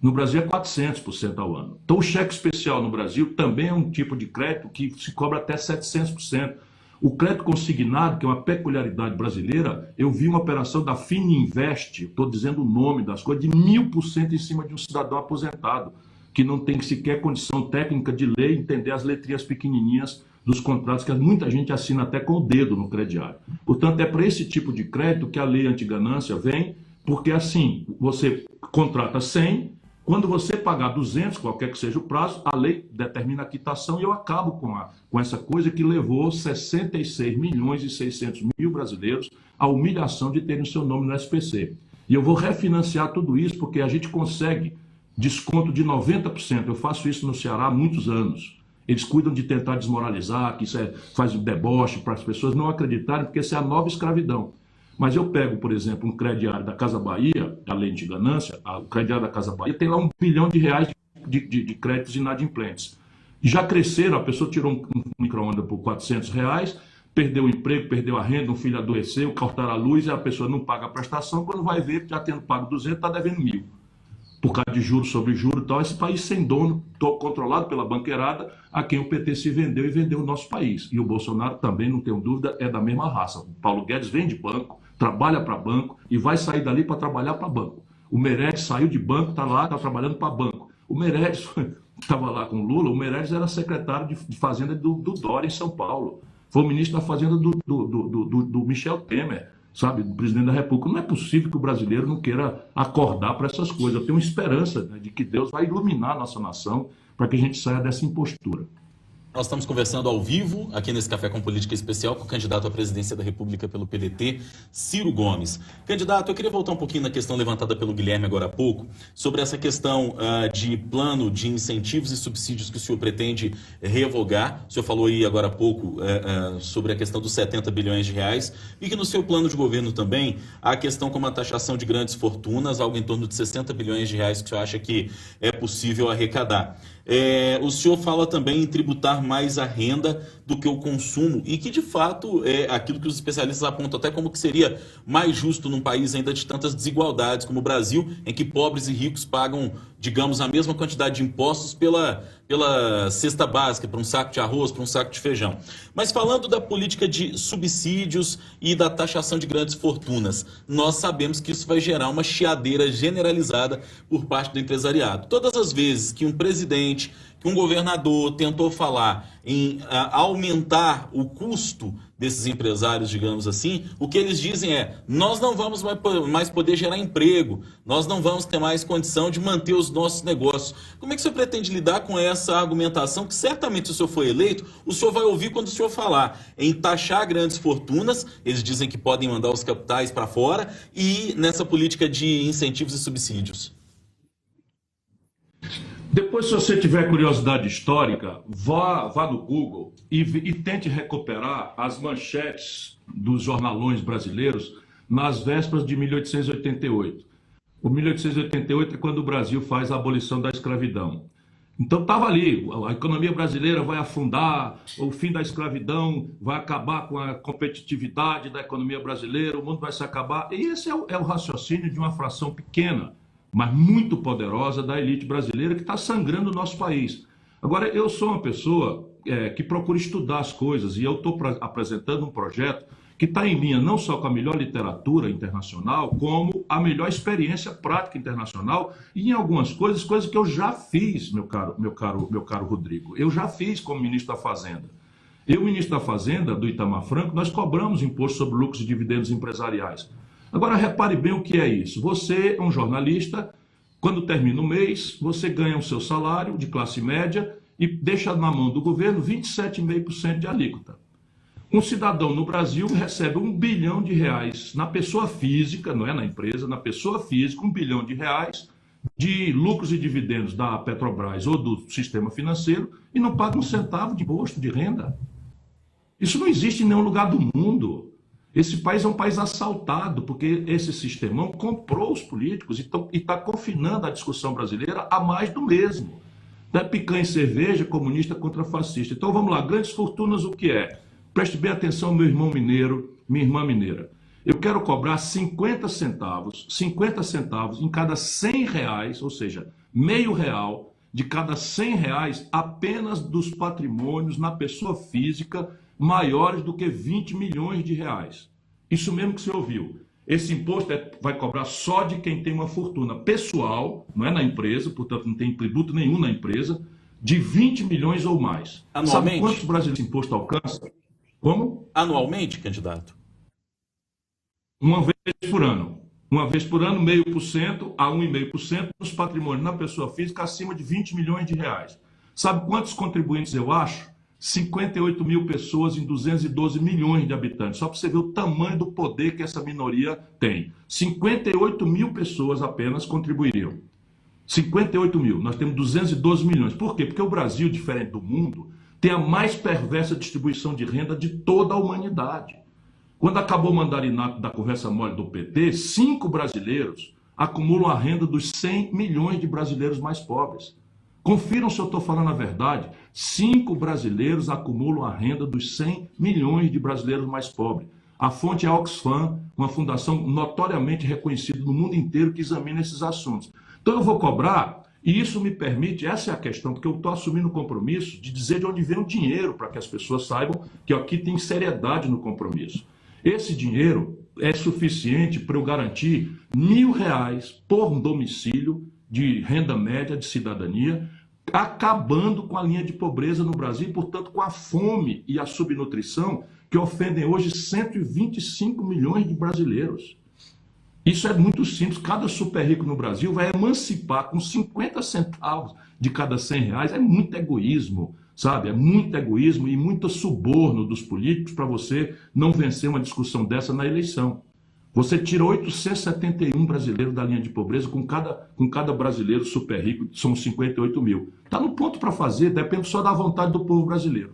No Brasil é 400% ao ano. Então o cheque especial no Brasil também é um tipo de crédito que se cobra até 700%. O crédito consignado, que é uma peculiaridade brasileira, eu vi uma operação da Fininvest, estou dizendo o nome das coisas, de 1000% em cima de um cidadão aposentado, que não tem sequer condição técnica de ler e entender as letrinhas pequenininhas dos contratos, que muita gente assina até com o dedo no crediário. Portanto, é para esse tipo de crédito que a lei anti-ganância vem, porque assim, você contrata 100, quando você pagar 200, qualquer que seja o prazo, a lei determina a quitação e eu acabo com essa coisa que levou 66 milhões e 600 mil brasileiros à humilhação de terem o seu nome no SPC. E eu vou refinanciar tudo isso porque a gente consegue desconto de 90%. Eu faço isso no Ceará há muitos anos. Eles cuidam de tentar desmoralizar, que isso faz um deboche para as pessoas não acreditarem, porque essa é a nova escravidão. Mas eu pego, por exemplo, um crediário da Casa Bahia, da lei de ganância, o crediário da Casa Bahia tem lá R$1 bilhão de créditos inadimplentes. E já cresceram, a pessoa tirou um micro-ondas por R$400, perdeu o emprego, perdeu a renda, um filho adoeceu, cortaram a luz, e a pessoa não paga a prestação, quando vai ver, já tendo pago 200, está devendo 1.000. Por causa de juros sobre juros e tal, esse país sem dono, controlado pela banqueirada, a quem o PT se vendeu e vendeu o nosso país. E o Bolsonaro também, não tenho dúvida, é da mesma raça. O Paulo Guedes vem de banco, trabalha para banco e vai sair dali para trabalhar para banco. O Meirelles saiu de banco, está lá, está trabalhando para banco. O Meirelles estava lá com o Lula, o Meirelles era secretário de Fazenda do Dória em São Paulo. Foi o ministro da Fazenda do Michel Temer, sabe, do presidente da República. Não é possível que o brasileiro não queira acordar para essas coisas. Eu tenho esperança, né, de que Deus vai iluminar a nossa nação para que a gente saia dessa impostura. Nós estamos conversando ao vivo, aqui nesse Café com Política Especial, com o candidato à presidência da República pelo PDT, Ciro Gomes. Candidato, eu queria voltar um pouquinho na questão levantada pelo Guilherme agora há pouco, sobre essa questão de plano de incentivos e subsídios que o senhor pretende revogar. O senhor falou aí agora há pouco sobre a questão dos 70 bilhões de reais, e que no seu plano de governo também há a questão como a taxação de grandes fortunas, algo em torno de 60 bilhões de reais que o senhor acha que é possível arrecadar. O senhor fala também em tributar mais a renda do que o consumo, e que de fato é aquilo que os especialistas apontam até como que seria mais justo num país ainda de tantas desigualdades como o Brasil, em que pobres e ricos pagam, digamos, a mesma quantidade de impostos pela cesta básica, para um saco de arroz, para um saco de feijão. Mas falando da política de subsídios e da taxação de grandes fortunas, nós sabemos que isso vai gerar uma chiadeira generalizada por parte do empresariado. Todas as vezes que um presidente, que um governador tentou falar em aumentar o custo desses empresários, digamos assim, o que eles dizem é: nós não vamos mais poder gerar emprego, nós não vamos ter mais condição de manter os nossos negócios. Como é que o senhor pretende lidar com essa argumentação que certamente, se o senhor for eleito, o senhor vai ouvir quando o senhor falar em taxar grandes fortunas, eles dizem que podem mandar os capitais para fora, e nessa política de incentivos e subsídios? Depois, se você tiver curiosidade histórica, vá no Google e tente recuperar as manchetes dos jornalões brasileiros nas vésperas de 1888. O 1888 é quando o Brasil faz a abolição da escravidão. Então estava ali: a economia brasileira vai afundar, o fim da escravidão vai acabar com a competitividade da economia brasileira, o mundo vai se acabar. E esse é o raciocínio de uma fração pequena, mas muito poderosa, da elite brasileira, que está sangrando o nosso país. Agora, eu sou uma pessoa que procura estudar as coisas, e eu estou apresentando um projeto que está em linha não só com a melhor literatura internacional, como a melhor experiência prática internacional, e em algumas coisas que eu já fiz, meu caro Rodrigo. Eu já fiz como ministro da Fazenda. Eu, ministro da Fazenda do Itamar Franco, nós cobramos imposto sobre lucros e dividendos empresariais. Agora, repare bem o que é isso. Você é um jornalista, quando termina o mês, você ganha o seu salário de classe média e deixa na mão do governo 27,5% de alíquota. Um cidadão no Brasil recebe R$1 bilhão na pessoa física, não é na empresa, na pessoa física, R$1 bilhão de lucros e dividendos da Petrobras ou do sistema financeiro, e não paga um centavo de imposto de renda. Isso não existe em nenhum lugar do mundo. Esse país é um país assaltado, porque esse sistemão comprou os políticos e está confinando a discussão brasileira a mais do mesmo. Da picanha e cerveja, comunista contra fascista. Então vamos lá, grandes fortunas o que é? Preste bem atenção, meu irmão mineiro, minha irmã mineira. Eu quero cobrar 50 centavos em cada R$100, ou seja, R$0,5 de cada R$100 apenas dos patrimônios na pessoa física maiores do que 20 milhões de reais. Isso mesmo que você ouviu. Esse imposto vai cobrar só de quem tem uma fortuna pessoal, não é na empresa, portanto não tem tributo nenhum na empresa, de 20 milhões ou mais. Anualmente? Sabe quantos brasileiros esse imposto alcança? Como? Anualmente, candidato? Uma vez por ano. Uma vez por ano, 0,5% a 1,5% dos patrimônios na pessoa física acima de 20 milhões de reais. Sabe quantos contribuintes eu acho? 58 mil pessoas em 212 milhões de habitantes. Só para você ver o tamanho do poder que essa minoria tem. 58 mil pessoas apenas contribuiriam. 58 mil. Nós temos 212 milhões. Por quê? Porque o Brasil, diferente do mundo, tem a mais perversa distribuição de renda de toda a humanidade. Quando acabou o mandarinato da conversa mole do PT, 5 brasileiros acumulam a renda dos 100 milhões de brasileiros mais pobres. Confiram se eu estou falando a verdade. 5 brasileiros acumulam a renda dos 100 milhões de brasileiros mais pobres. A fonte é a Oxfam, uma fundação notoriamente reconhecida no mundo inteiro que examina esses assuntos. Então eu vou cobrar, e isso me permite, essa é a questão, porque eu estou assumindo o compromisso de dizer de onde vem o dinheiro, para que as pessoas saibam que aqui tem seriedade no compromisso. Esse dinheiro é suficiente para eu garantir R$1.000 por domicílio de renda média de cidadania, acabando com a linha de pobreza no Brasil e, portanto, com a fome e a subnutrição que ofendem hoje 125 milhões de brasileiros. Isso é muito simples. Cada super rico no Brasil vai emancipar com 50 centavos de cada R$100. É muito egoísmo, sabe? É muito egoísmo e muito suborno dos políticos para você não vencer uma discussão dessa na eleição. Você tira 871 brasileiros da linha de pobreza, com cada brasileiro super rico, são 58 mil. Está no ponto para fazer, depende só da vontade do povo brasileiro.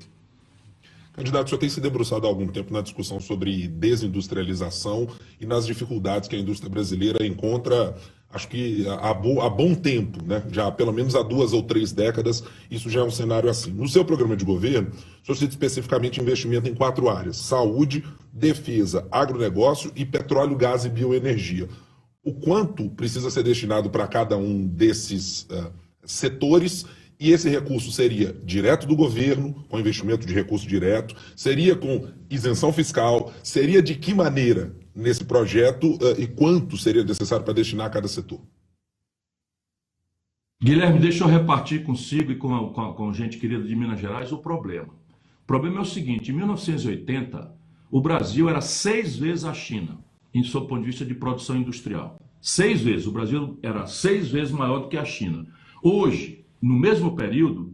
Candidato, o senhor tem se debruçado há algum tempo na discussão sobre desindustrialização e nas dificuldades que a indústria brasileira encontra, acho que há bom tempo, né? Já pelo menos há 2 ou 3 décadas, isso já é um cenário assim. No seu programa de governo, o senhor cita especificamente investimento em 4 áreas: saúde, defesa, agronegócio e petróleo, gás e bioenergia. O quanto precisa ser destinado para cada um desses setores? E esse recurso seria direto do governo, com investimento de recurso direto, seria com isenção fiscal, seria de que maneira nesse projeto e quanto seria necessário para destinar a cada setor? Guilherme, deixa eu repartir consigo e com gente querida de Minas Gerais o problema. O problema é o seguinte: em 1980, o Brasil era 6 vezes a China, em seu ponto de vista de produção industrial. 6 vezes. O Brasil era 6 vezes maior do que a China. Hoje, no mesmo período,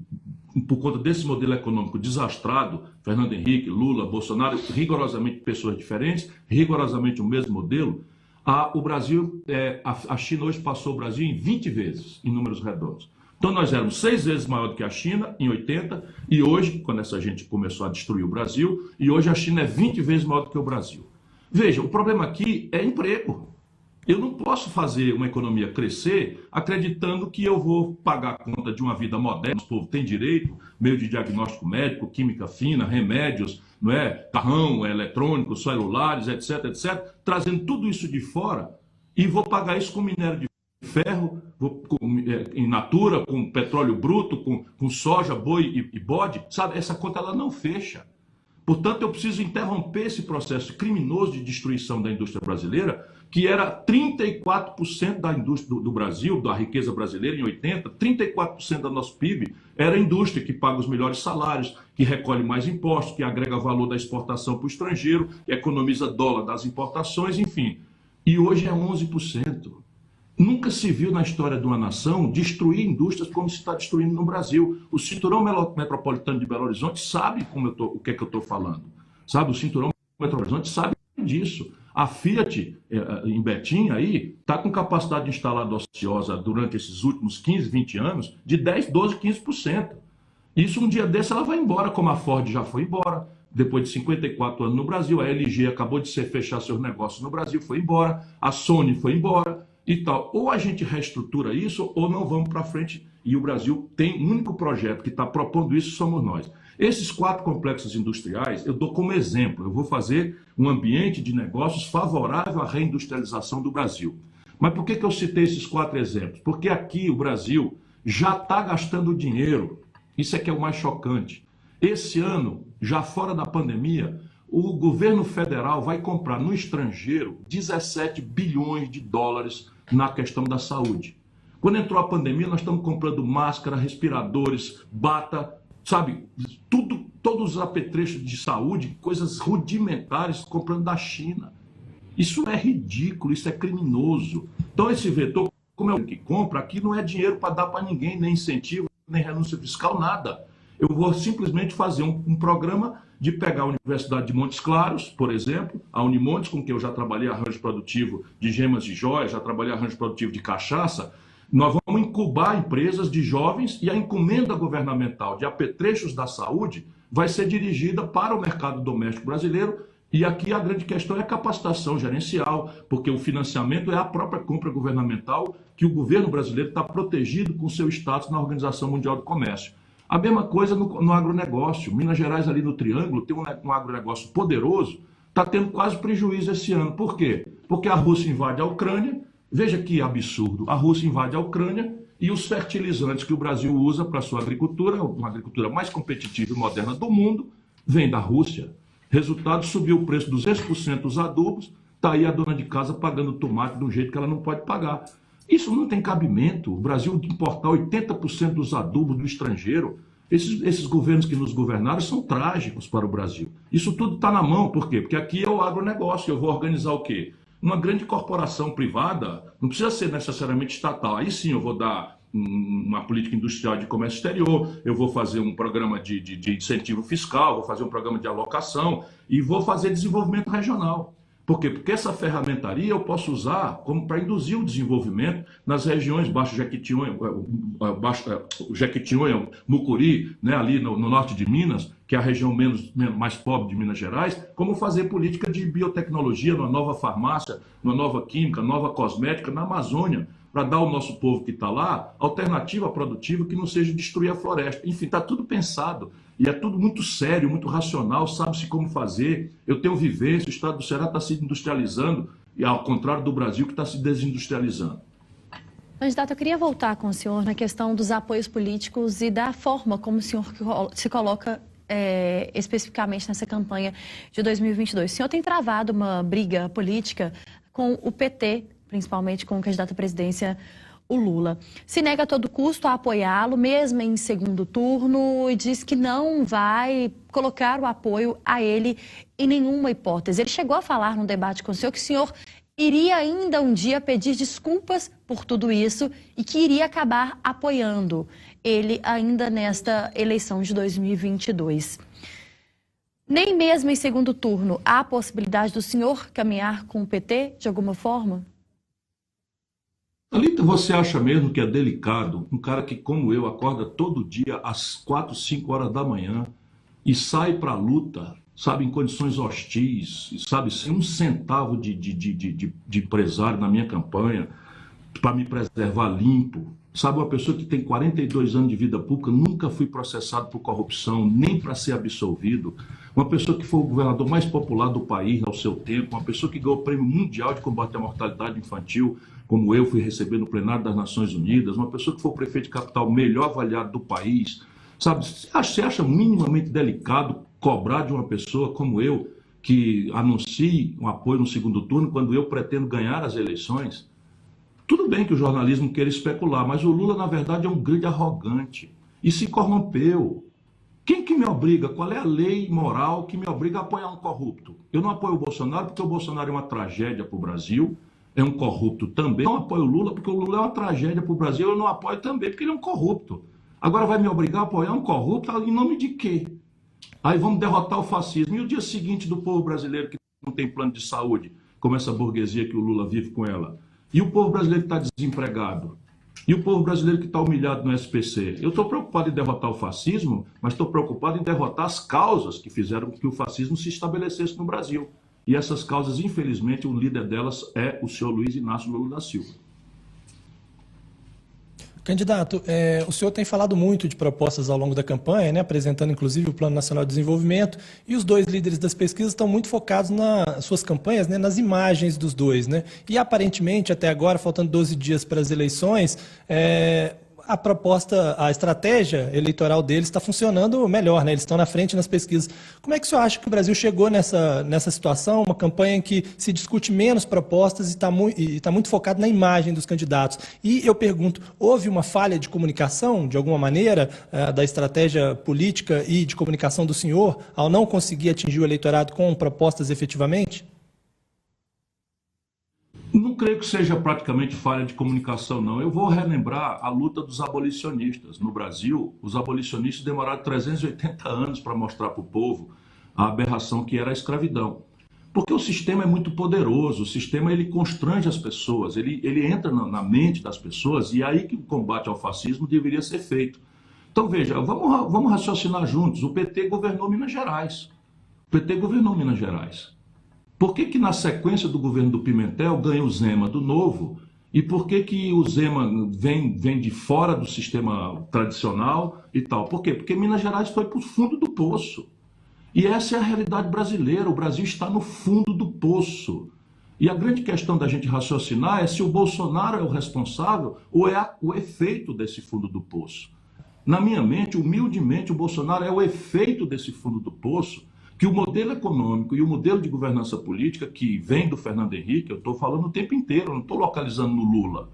por conta desse modelo econômico desastrado, Fernando Henrique, Lula, Bolsonaro, rigorosamente pessoas diferentes, rigorosamente o mesmo modelo, a China hoje passou o Brasil em 20 vezes, em números redondos. Então nós éramos 6 vezes maior do que a China, em 80, e hoje, quando essa gente começou a destruir o Brasil, e hoje a China é 20 vezes maior do que o Brasil. Veja, o problema aqui é emprego. Eu não posso fazer uma economia crescer acreditando que eu vou pagar a conta de uma vida moderna. O povo tem direito, meio de diagnóstico médico, química fina, remédios, não é? Carrão, eletrônicos, celulares, etc, etc, trazendo tudo isso de fora e vou pagar isso com minério de ferro, in natura, com petróleo bruto, com soja, boi e bode, sabe? Essa conta ela não fecha. Portanto, eu preciso interromper esse processo criminoso de destruição da indústria brasileira, que era 34% da indústria do Brasil, da riqueza brasileira em 80, 34% do nosso PIB era a indústria que paga os melhores salários, que recolhe mais impostos, que agrega valor da exportação para o estrangeiro, que economiza dólar das importações, enfim. E hoje é 11%. Nunca se viu na história de uma nação destruir indústrias como se está destruindo no Brasil. O cinturão metropolitano de Belo Horizonte sabe o que é que eu estou falando. Sabe? O cinturão metropolitano sabe disso. A Fiat, em Betim, aí, está com capacidade instalada ociosa durante esses últimos 15, 20 anos de 10, 12, 15%. Isso um dia desse ela vai embora, como a Ford já foi embora, depois de 54 anos no Brasil. A LG acabou de fechar seus negócios no Brasil, foi embora. A Sony foi embora. E tal. Ou a gente reestrutura isso ou não vamos para frente. E o Brasil tem um único projeto que está propondo isso, somos nós. Esses 4 complexos industriais eu dou como exemplo. Eu vou fazer um ambiente de negócios favorável à reindustrialização do Brasil. Mas por que eu citei esses 4 exemplos? Porque aqui o Brasil já está gastando dinheiro. Isso é que é o mais chocante. Esse ano, já fora da pandemia, o governo federal vai comprar no estrangeiro 17 bilhões de dólares na questão da saúde. Quando entrou a pandemia, nós estamos comprando máscara, respiradores, bata, sabe, todos os apetrechos de saúde, coisas rudimentares, comprando da China. Isso é ridículo, isso é criminoso. Então esse vetor, como é o que compra, aqui não é dinheiro para dar para ninguém, nem incentivo, nem renúncia fiscal, nada. Eu vou simplesmente fazer um programa de pegar a Universidade de Montes Claros, por exemplo, a Unimontes, com quem eu já trabalhei arranjo produtivo de gemas de joias, já trabalhei arranjo produtivo de cachaça. Nós vamos incubar empresas de jovens e a encomenda governamental de apetrechos da saúde vai ser dirigida para o mercado doméstico brasileiro E aqui a grande questão é a capacitação gerencial, porque o financiamento é a própria compra governamental que o governo brasileiro está protegido com seu status na Organização Mundial do Comércio. A mesma coisa no agronegócio. Minas Gerais, ali no Triângulo, tem um agronegócio poderoso, está tendo quase prejuízo esse ano. Por quê? Porque a Rússia invade a Ucrânia. Veja que absurdo. A Rússia invade a Ucrânia e os fertilizantes que o Brasil usa para a sua agricultura, uma agricultura mais competitiva e moderna do mundo, vem da Rússia. Resultado, subiu o preço 200% dos adubos, está aí a dona de casa pagando tomate de um jeito que ela não pode pagar. Isso não tem cabimento. O Brasil importar 80% dos adubos do estrangeiro, esses governos que nos governaram são trágicos para o Brasil. Isso tudo está na mão, por quê? Porque aqui é o agronegócio, eu vou organizar o quê? Uma grande corporação privada, não precisa ser necessariamente estatal, aí sim eu vou dar uma política industrial de comércio exterior, eu vou fazer um programa de incentivo fiscal, vou fazer um programa de alocação e vou fazer desenvolvimento regional. Por quê? Porque essa ferramentaria eu posso usar como para induzir o desenvolvimento nas regiões Baixo Jequitinhonha, Mucuri, né, ali no norte de Minas, que é a região mais pobre de Minas Gerais, como fazer política de biotecnologia, numa nova farmácia, numa nova química, nova cosmética na Amazônia, para dar ao nosso povo que está lá alternativa produtiva que não seja destruir a floresta. Enfim, está tudo pensado e é tudo muito sério, muito racional, sabe-se como fazer. Eu tenho vivência, o estado do Ceará está se industrializando, e ao contrário do Brasil que está se desindustrializando. Candidato, eu queria voltar com o senhor na questão dos apoios políticos e da forma como o senhor se coloca especificamente nessa campanha de 2022. O senhor tem travado uma briga política com o PT, principalmente com o candidato à presidência, o Lula. Se nega a todo custo a apoiá-lo, mesmo em segundo turno, e diz que não vai colocar o apoio a ele em nenhuma hipótese. Ele chegou a falar num debate com o senhor que o senhor iria ainda um dia pedir desculpas por tudo isso e que iria acabar apoiando ele ainda nesta eleição de 2022. Nem mesmo em segundo turno há a possibilidade do senhor caminhar com o PT de alguma forma? Thalita, você acha mesmo que é delicado um cara que, como eu, acorda todo dia às 4, 5 horas da manhã e sai para a luta, sabe, em condições hostis, sabe, sem um centavo de empresário na minha campanha, para me preservar limpo, sabe, uma pessoa que tem 42 anos de vida pública, nunca fui processado por corrupção, nem para ser absolvido, uma pessoa que foi o governador mais popular do país ao seu tempo, uma pessoa que ganhou o Prêmio Mundial de Combate à Mortalidade Infantil, como eu fui receber no plenário das Nações Unidas, uma pessoa que foi o prefeito de capital melhor avaliado do país, sabe, você acha minimamente delicado cobrar de uma pessoa como eu, que anuncie um apoio no segundo turno, quando eu pretendo ganhar as eleições? Tudo bem que o jornalismo queira especular, mas o Lula, na verdade, é um grande arrogante e se corrompeu. Quem que me obriga? Qual é a lei moral que me obriga a apoiar um corrupto? Eu não apoio o Bolsonaro porque o Bolsonaro é uma tragédia para o Brasil, é um corrupto também. Eu não apoio o Lula porque o Lula é uma tragédia para o Brasil, eu não apoio também porque ele é um corrupto. Agora vai me obrigar a apoiar um corrupto em nome de quê? Aí vamos derrotar o fascismo. E o dia seguinte do povo brasileiro que não tem plano de saúde, como essa burguesia que o Lula vive com ela? E o povo brasileiro que está desempregado? E o povo brasileiro que está humilhado no SPC? Eu estou preocupado em derrotar o fascismo, mas estou preocupado em derrotar as causas que fizeram com que o fascismo se estabelecesse no Brasil. E essas causas, infelizmente, o líder delas é o senhor Luiz Inácio Lula da Silva. Candidato, o senhor tem falado muito de propostas ao longo da campanha, né, apresentando inclusive o Plano Nacional de Desenvolvimento, e os dois líderes das pesquisas estão muito focados nas suas campanhas, né, nas imagens dos dois, né? E aparentemente, até agora, faltando 12 dias para as eleições, a proposta, a estratégia eleitoral deles está funcionando melhor, né? Eles estão na frente nas pesquisas. Como é que o senhor acha que o Brasil chegou nessa situação, uma campanha em que se discute menos propostas e está muito focado na imagem dos candidatos? E eu pergunto, houve uma falha de comunicação, de alguma maneira, da estratégia política e de comunicação do senhor, ao não conseguir atingir o eleitorado com propostas efetivamente? Não creio que seja praticamente falha de comunicação, não. Eu vou relembrar a luta dos abolicionistas. No Brasil, os abolicionistas demoraram 380 anos para mostrar para o povo a aberração que era a escravidão. Porque o sistema é muito poderoso, o sistema ele constrange as pessoas, ele entra na mente das pessoas, e é aí que o combate ao fascismo deveria ser feito. Então, veja, vamos raciocinar juntos. O PT governou Minas Gerais. O PT governou Minas Gerais. Por que que na sequência do governo do Pimentel ganha o Zema do Novo? E por que que o Zema vem de fora do sistema tradicional e tal? Por quê? Porque Minas Gerais foi para o fundo do poço. E essa é a realidade brasileira. O Brasil está no fundo do poço. E a grande questão da gente raciocinar é se o Bolsonaro é o responsável ou é o efeito desse fundo do poço. Na minha mente, humildemente, o Bolsonaro é o efeito desse fundo do poço, que o modelo econômico e o modelo de governança política que vem do Fernando Henrique, eu estou falando o tempo inteiro, eu não estou localizando no Lula,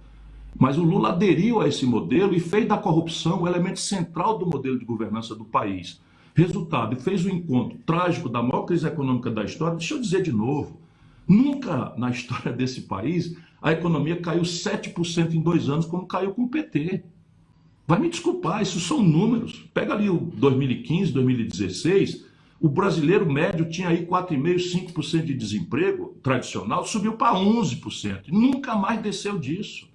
mas o Lula aderiu a esse modelo e fez da corrupção o elemento central do modelo de governança do país. Resultado, fez o encontro trágico da maior crise econômica da história. Deixa eu dizer de novo, nunca na história desse país a economia caiu 7% em 2 anos como caiu com o PT. Vai me desculpar, isso são números. Pega ali o 2015, 2016, o brasileiro médio tinha aí 4,5%, 5% de desemprego tradicional, subiu para 11%. Nunca mais desceu disso.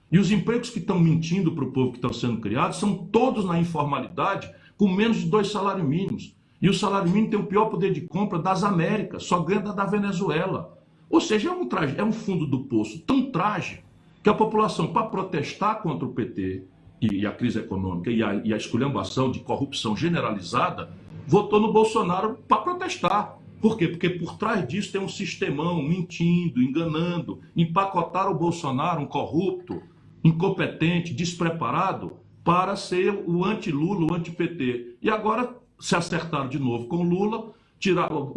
E os empregos que estão mentindo para o povo que estão sendo criados são todos na informalidade, com menos de 2 salários mínimos. E o salário mínimo tem o pior poder de compra das Américas, só ganha da Venezuela. Ou seja, é um fundo do poço tão trágico que a população, para protestar contra o PT e a crise econômica e a esculhambação de corrupção generalizada, votou no Bolsonaro para protestar. Por quê? Porque por trás disso tem um sistemão mentindo, enganando, empacotar o Bolsonaro, um corrupto, incompetente, despreparado, para ser o anti-Lula, o anti-PT. E agora se acertaram de novo com o Lula, tiraram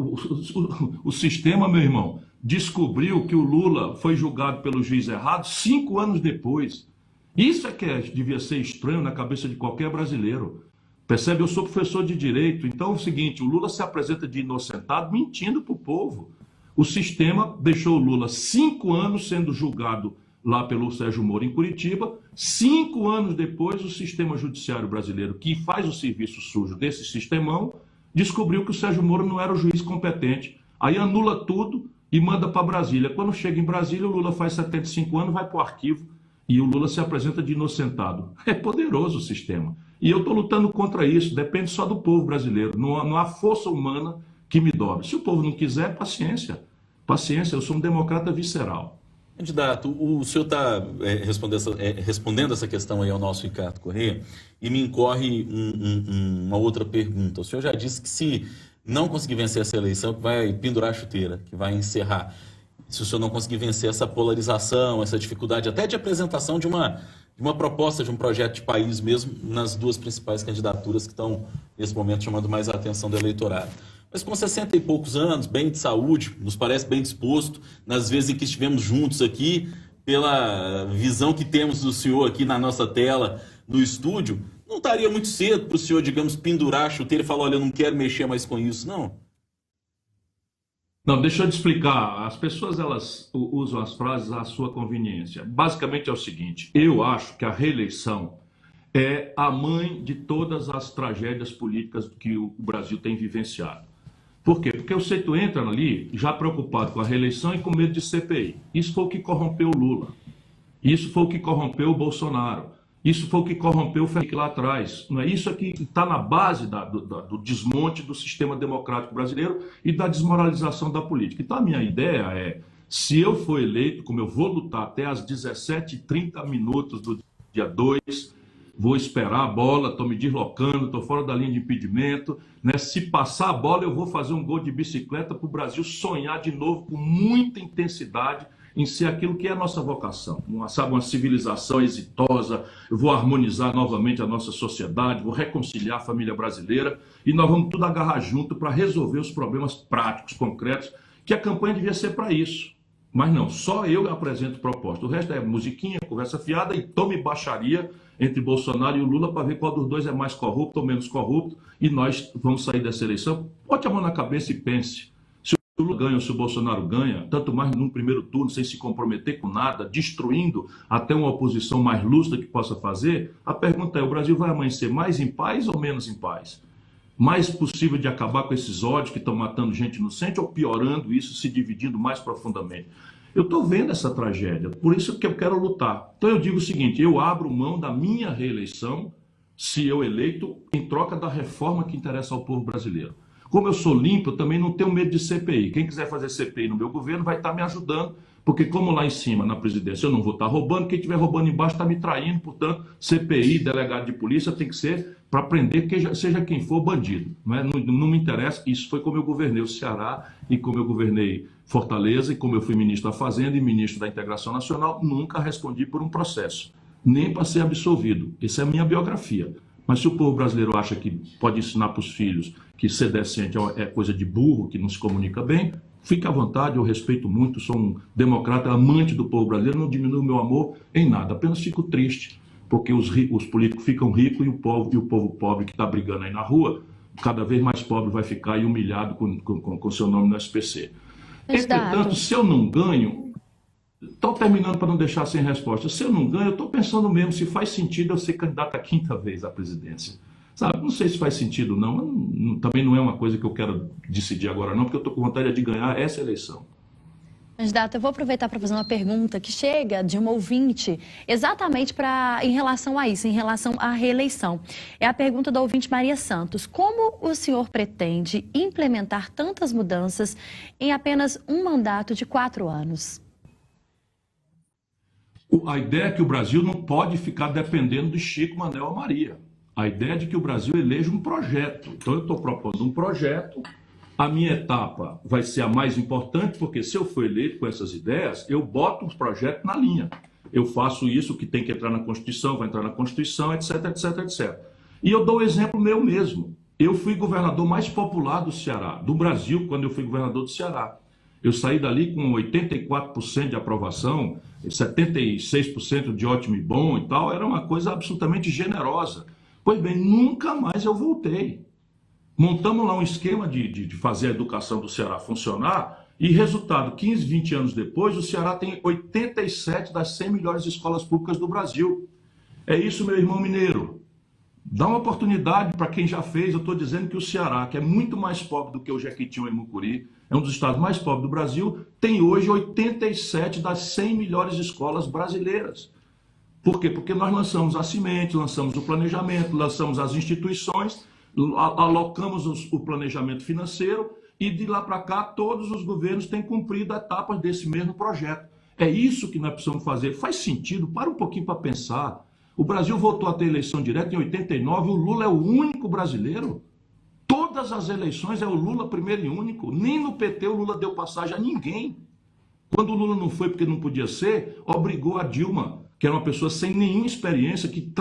o sistema, meu irmão, descobriu que o Lula foi julgado pelo juiz errado 5 anos depois. Isso é que devia ser estranho na cabeça de qualquer brasileiro. Percebe? Eu sou professor de direito, então é o seguinte, o Lula se apresenta de inocentado mentindo para o povo. O sistema deixou o Lula 5 anos sendo julgado lá pelo Sérgio Moro em Curitiba. 5 anos depois, o sistema judiciário brasileiro, que faz o serviço sujo desse sistemão, descobriu que o Sérgio Moro não era o juiz competente. Aí anula tudo e manda para Brasília. Quando chega em Brasília, o Lula faz 75 anos, vai para o arquivo e o Lula se apresenta de inocentado. É poderoso o sistema. E eu estou lutando contra isso, depende só do povo brasileiro. Não há força humana que me dobre. Se o povo não quiser, paciência. Paciência, eu sou um democrata visceral. Candidato, o senhor está respondendo essa questão aí ao nosso Ricardo Corrêa e me incorre uma outra pergunta. O senhor já disse que se não conseguir vencer essa eleição, que vai pendurar a chuteira, que vai encerrar. Se o senhor não conseguir vencer essa polarização, essa dificuldade até de apresentação de uma proposta, de um projeto de país mesmo, nas 2 principais candidaturas que estão, nesse momento, chamando mais a atenção do eleitorado. Mas com 60 e poucos anos, bem de saúde, nos parece bem disposto, nas vezes em que estivemos juntos aqui, pela visão que temos do senhor aqui na nossa tela, no estúdio, não estaria muito cedo para o senhor, digamos, pendurar a chuteira e falar, olha, eu não quero mexer mais com isso, não? Não, deixa eu te explicar. As pessoas, elas usam as frases à sua conveniência. Basicamente é o seguinte, eu acho que a reeleição é a mãe de todas as tragédias políticas que o Brasil tem vivenciado. Por quê? Porque você entra ali já preocupado com a reeleição e com medo de CPI. Isso foi o que corrompeu o Lula. Isso foi o que corrompeu o Bolsonaro. Isso foi o que corrompeu o Fernando lá atrás. Não é isso que está na base do desmonte do sistema democrático brasileiro e da desmoralização da política. Então a minha ideia é, se eu for eleito, como eu vou lutar até às 17h30 do dia 2, vou esperar a bola, estou me deslocando, estou fora da linha de impedimento, né? Se passar a bola, eu vou fazer um gol de bicicleta para o Brasil sonhar de novo com muita intensidade em ser aquilo que é a nossa vocação, uma civilização exitosa. Eu vou harmonizar novamente a nossa sociedade, vou reconciliar a família brasileira e nós vamos tudo agarrar junto para resolver os problemas práticos, concretos, que a campanha devia ser para isso. Mas não, só eu apresento proposta. O resto é musiquinha, conversa fiada e tome baixaria entre Bolsonaro e o Lula para ver qual dos dois é mais corrupto ou menos corrupto e nós vamos sair dessa eleição. Bote a mão na cabeça e pense. Se o Lula ganha ou se o Bolsonaro ganha, tanto mais num primeiro turno, sem se comprometer com nada, destruindo até uma oposição mais lúcida que possa fazer, a pergunta é, o Brasil vai amanhecer mais em paz ou menos em paz? Mais possível de acabar com esses ódios que estão matando gente inocente ou piorando isso, se dividindo mais profundamente? Eu estou vendo essa tragédia, por isso que eu quero lutar. Então eu digo o seguinte, eu abro mão da minha reeleição, se eu eleito, em troca da reforma que interessa ao povo brasileiro. Como eu sou limpo, eu também não tenho medo de CPI. Quem quiser fazer CPI no meu governo vai estar me ajudando, porque como lá em cima, na presidência, eu não vou estar roubando, quem estiver roubando embaixo está me traindo, portanto, CPI, delegado de polícia, tem que ser para prender seja quem for bandido. Não me interessa, isso foi como eu governei o Ceará e como eu governei Fortaleza e como eu fui ministro da Fazenda e ministro da Integração Nacional, nunca respondi por um processo, nem para ser absolvido. Essa é a minha biografia. Mas se o povo brasileiro acha que pode ensinar para os filhos que ser decente é coisa de burro, que não se comunica bem, fique à vontade, eu respeito muito, sou um democrata, amante do povo brasileiro, não diminuo o meu amor em nada, apenas fico triste, porque os políticos ficam ricos e o povo pobre que está brigando aí na rua, cada vez mais pobre vai ficar e humilhado com seu nome no SPC. Entretanto, se eu não ganho, estou terminando para não deixar sem resposta, se eu não ganho, eu estou pensando mesmo se faz sentido eu ser candidato a 5ª vez à presidência. Sabe, não sei se faz sentido não, mas também não é uma coisa que eu quero decidir agora não, porque eu estou com vontade de ganhar essa eleição. Candidato, eu vou aproveitar para fazer uma pergunta que chega de uma ouvinte exatamente em relação a isso, em relação à reeleição. É a pergunta da ouvinte Maria Santos. Como o senhor pretende implementar tantas mudanças em apenas um mandato de 4 anos? A ideia é que o Brasil não pode ficar dependendo de Chico, Manel ou Maria. A ideia é de que o Brasil eleja um projeto. Então eu estou propondo um projeto. A minha etapa vai ser a mais importante, porque se eu for eleito com essas ideias, eu boto os projetos na linha. Eu faço isso, que tem que entrar na Constituição, vai entrar na Constituição, etc, etc, etc. E eu dou o exemplo meu mesmo. Eu fui governador mais popular do Ceará, do Brasil, quando eu fui governador do Ceará. Eu saí dali com 84% de aprovação, 76% de ótimo e bom e tal. Era uma coisa absolutamente generosa. Pois bem, nunca mais eu voltei. Montamos lá um esquema de fazer a educação do Ceará funcionar e, resultado, 15, 20 anos depois, o Ceará tem 87 das 100 melhores escolas públicas do Brasil. É isso, meu irmão mineiro. Dá uma oportunidade para quem já fez. Eu estou dizendo que o Ceará, que é muito mais pobre do que o Jequitinhonha e Mucuri, é um dos estados mais pobres do Brasil, tem hoje 87 das 100 melhores escolas brasileiras. Por quê? Porque nós lançamos a semente, lançamos o planejamento, lançamos as instituições, alocamos o planejamento financeiro e de lá para cá todos os governos têm cumprido etapas desse mesmo projeto. É isso que nós precisamos fazer. Faz sentido? Para um pouquinho para pensar. O Brasil voltou a ter eleição direta em 89, o Lula é o único brasileiro. Todas as eleições é o Lula primeiro e único. Nem no PT o Lula deu passagem a ninguém. Quando o Lula não foi porque não podia ser, obrigou a Dilma, que era uma pessoa sem nenhuma experiência, que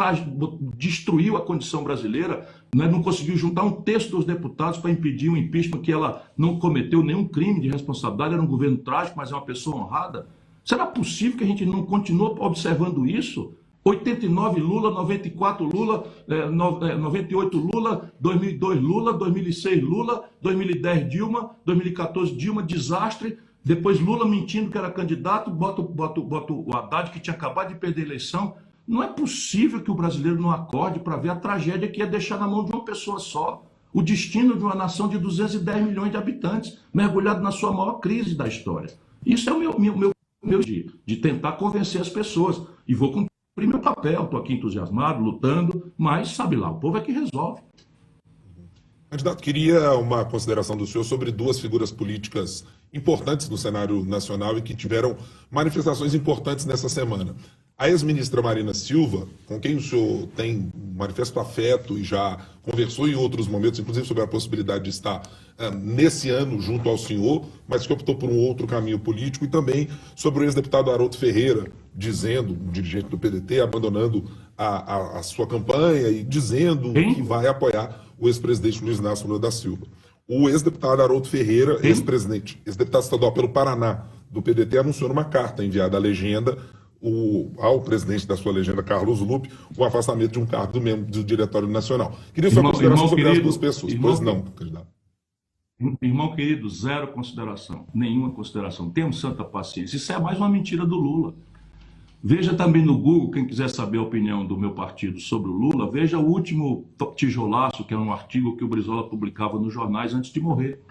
destruiu a condição brasileira, né? Não conseguiu juntar um terço dos deputados para impedir um impeachment, que ela não cometeu nenhum crime de responsabilidade, era um governo trágico, mas é uma pessoa honrada. Será possível que a gente não continue observando isso? 89 Lula, 94 Lula, 98 Lula, 2002 Lula, 2006 Lula, 2010 Dilma, 2014 Dilma, desastre. Depois Lula mentindo que era candidato, bota o Haddad que tinha acabado de perder a eleição. Não é possível que o brasileiro não acorde para ver a tragédia que é deixar na mão de uma pessoa só o destino de uma nação de 210 milhões de habitantes, mergulhado na sua maior crise da história. Isso é o meu de tentar convencer as pessoas. E vou cumprir meu papel, estou aqui entusiasmado, lutando, mas sabe lá, o povo é que resolve. Candidato, queria uma consideração do senhor sobre 2 figuras políticas importantes no cenário nacional e que tiveram manifestações importantes nessa semana. A ex-ministra Marina Silva, com quem o senhor tem manifesto afeto e já conversou em outros momentos, inclusive sobre a possibilidade de estar nesse ano junto ao senhor, mas que optou por um outro caminho político, e também sobre o ex-deputado Haroldo Ferreira, dizendo, um dirigente do PDT, abandonando a sua campanha e dizendo que vai apoiar o ex-presidente Luiz Inácio Lula da Silva. O ex-deputado Haroldo Ferreira, ex-deputado estadual pelo Paraná do PDT, anunciou numa carta enviada à legenda ao presidente da sua legenda, Carlos Lupe, o afastamento de um cargo do membro do Diretório Nacional. Queria sua consideração sobre as 2 pessoas. Pois não, candidato. Irmão querido, zero consideração, nenhuma consideração. Temos santa paciência. Isso é mais uma mentira do Lula. Veja também no Google, quem quiser saber a opinião do meu partido sobre o Lula, veja o último tijolaço, que é um artigo que o Brizola publicava nos jornais antes de morrer.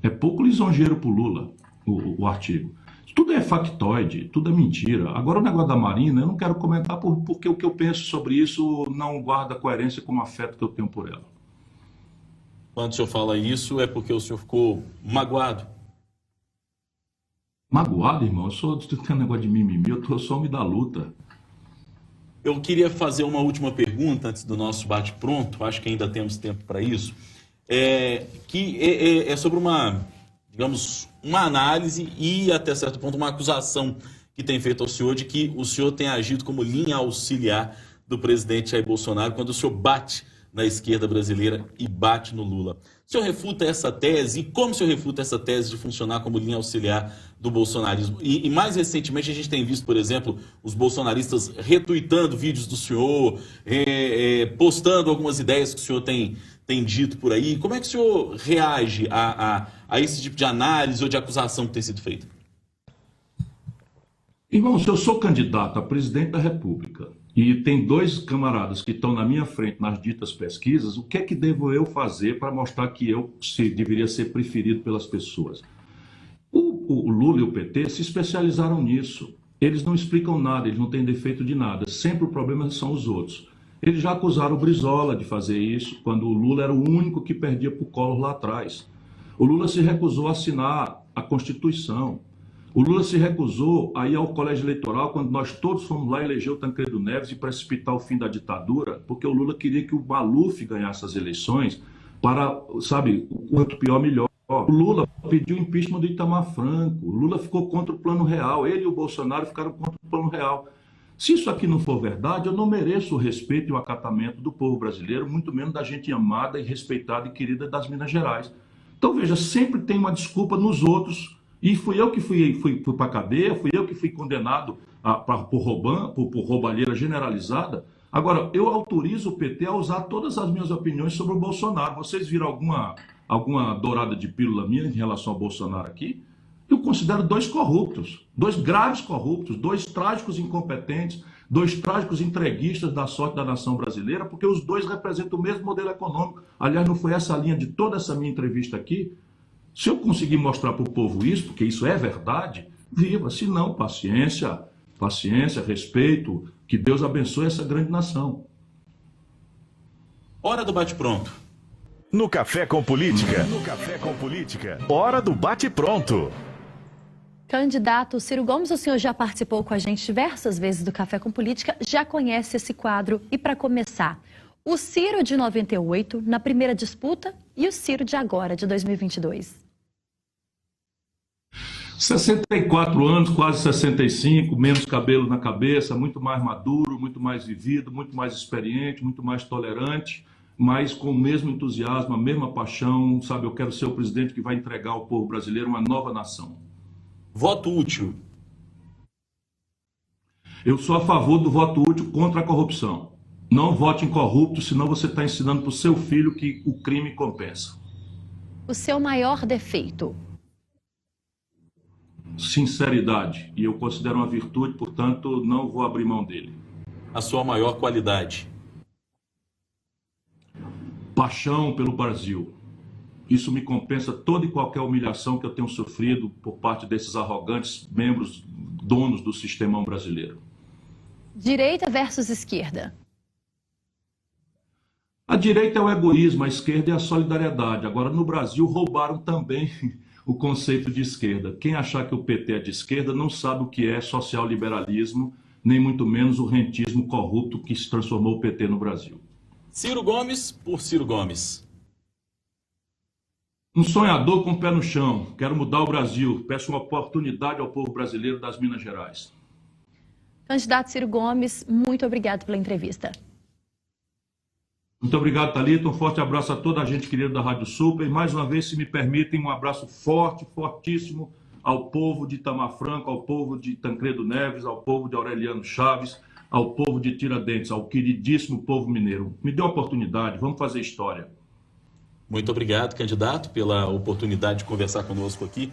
É pouco lisonjeiro para o Lula, o artigo. Tudo é factoide, tudo é mentira. Agora o negócio da Marina, eu não quero comentar porque o que eu penso sobre isso não guarda coerência com o afeto que eu tenho por ela. Quando o senhor fala isso, é porque o senhor ficou magoado. Magoado, irmão? Tu tem um negócio de mimimi, eu sou homem da luta. Eu queria fazer uma última pergunta antes do nosso bate-pronto, acho que ainda temos tempo para isso, que é sobre uma, digamos, uma análise e, até certo ponto, uma acusação que tem feito ao senhor de que o senhor tem agido como linha auxiliar do presidente Jair Bolsonaro quando o senhor bate na esquerda brasileira e bate no Lula. O senhor refuta essa tese? E como o senhor refuta essa tese de funcionar como linha auxiliar do bolsonarismo? E mais recentemente a gente tem visto, por exemplo, os bolsonaristas retuitando vídeos do senhor, postando algumas ideias que o senhor tem dito por aí. Como é que o senhor reage a esse tipo de análise ou de acusação que tem sido feita? Irmão, se eu sou candidato a presidente da República e tem dois camaradas que estão na minha frente nas ditas pesquisas, o que é que devo eu fazer para mostrar que eu deveria ser preferido pelas pessoas? O Lula e o PT se especializaram nisso. Eles não explicam nada, eles não têm defeito de nada. Sempre o problema são os outros. Eles já acusaram o Brizola de fazer isso, quando o Lula era o único que perdia para o Collor lá atrás. O Lula se recusou a assinar a Constituição. O Lula se recusou a ir ao colégio eleitoral quando nós todos fomos lá eleger o Tancredo Neves e precipitar o fim da ditadura, porque o Lula queria que o Maluf ganhasse as eleições para, sabe, o quanto pior, melhor. O Lula pediu impeachment do Itamar Franco, o Lula ficou contra o Plano Real, ele e o Bolsonaro ficaram contra o Plano Real. Se isso aqui não for verdade, eu não mereço o respeito e o acatamento do povo brasileiro, muito menos da gente amada e respeitada e querida das Minas Gerais. Então, veja, sempre tem uma desculpa nos outros. E fui eu que fui para a cadeia, fui eu que fui condenado por roubalheira generalizada. Agora, eu autorizo o PT a usar todas as minhas opiniões sobre o Bolsonaro. Vocês viram alguma dourada de pílula minha em relação ao Bolsonaro aqui? Eu considero dois corruptos, dois graves corruptos, dois trágicos incompetentes, dois trágicos entreguistas da sorte da nação brasileira, porque os dois representam o mesmo modelo econômico. Aliás, não foi essa a linha de toda essa minha entrevista aqui? Se eu conseguir mostrar para o povo isso, porque isso é verdade, viva. Se não, paciência, paciência, respeito, que Deus abençoe essa grande nação. Hora do bate-pronto. No Café com Política. No Café com Política. Hora do bate-pronto. Candidato Ciro Gomes, o senhor já participou com a gente diversas vezes do Café com Política, já conhece esse quadro. E para começar, o Ciro de 98, na primeira disputa, e o Ciro de agora, de 2022. 64 anos, quase 65, menos cabelo na cabeça, muito mais maduro, muito mais vivido, muito mais experiente, muito mais tolerante, mas com o mesmo entusiasmo, a mesma paixão, sabe? Eu quero ser o presidente que vai entregar ao povo brasileiro uma nova nação. Voto útil. Eu sou a favor do voto útil contra a corrupção. Não vote em corrupto, senão você está ensinando para o seu filho que o crime compensa. O seu maior defeito? Sinceridade. E eu considero uma virtude, portanto, não vou abrir mão dele. A sua maior qualidade? Paixão pelo Brasil. Isso me compensa toda e qualquer humilhação que eu tenho sofrido por parte desses arrogantes membros, donos do sistema brasileiro. Direita versus esquerda? A direita é o egoísmo, a esquerda é a solidariedade. Agora, no Brasil, roubaram também o conceito de esquerda. Quem achar que o PT é de esquerda não sabe o que é social-liberalismo, nem muito menos o rentismo corrupto que se transformou o PT no Brasil. Ciro Gomes por Ciro Gomes. Um sonhador com o pé no chão. Quero mudar o Brasil. Peço uma oportunidade ao povo brasileiro das Minas Gerais. Candidato Ciro Gomes, muito obrigado pela entrevista. Muito obrigado, Thalita. Um forte abraço a toda a gente querida da Rádio Super. E mais uma vez, se me permitem, um abraço forte, fortíssimo ao povo de Itamar Franco, ao povo de Tancredo Neves, ao povo de Aureliano Chaves, ao povo de Tiradentes, ao queridíssimo povo mineiro. Me dê uma oportunidade, vamos fazer história. Muito obrigado, candidato, pela oportunidade de conversar conosco aqui.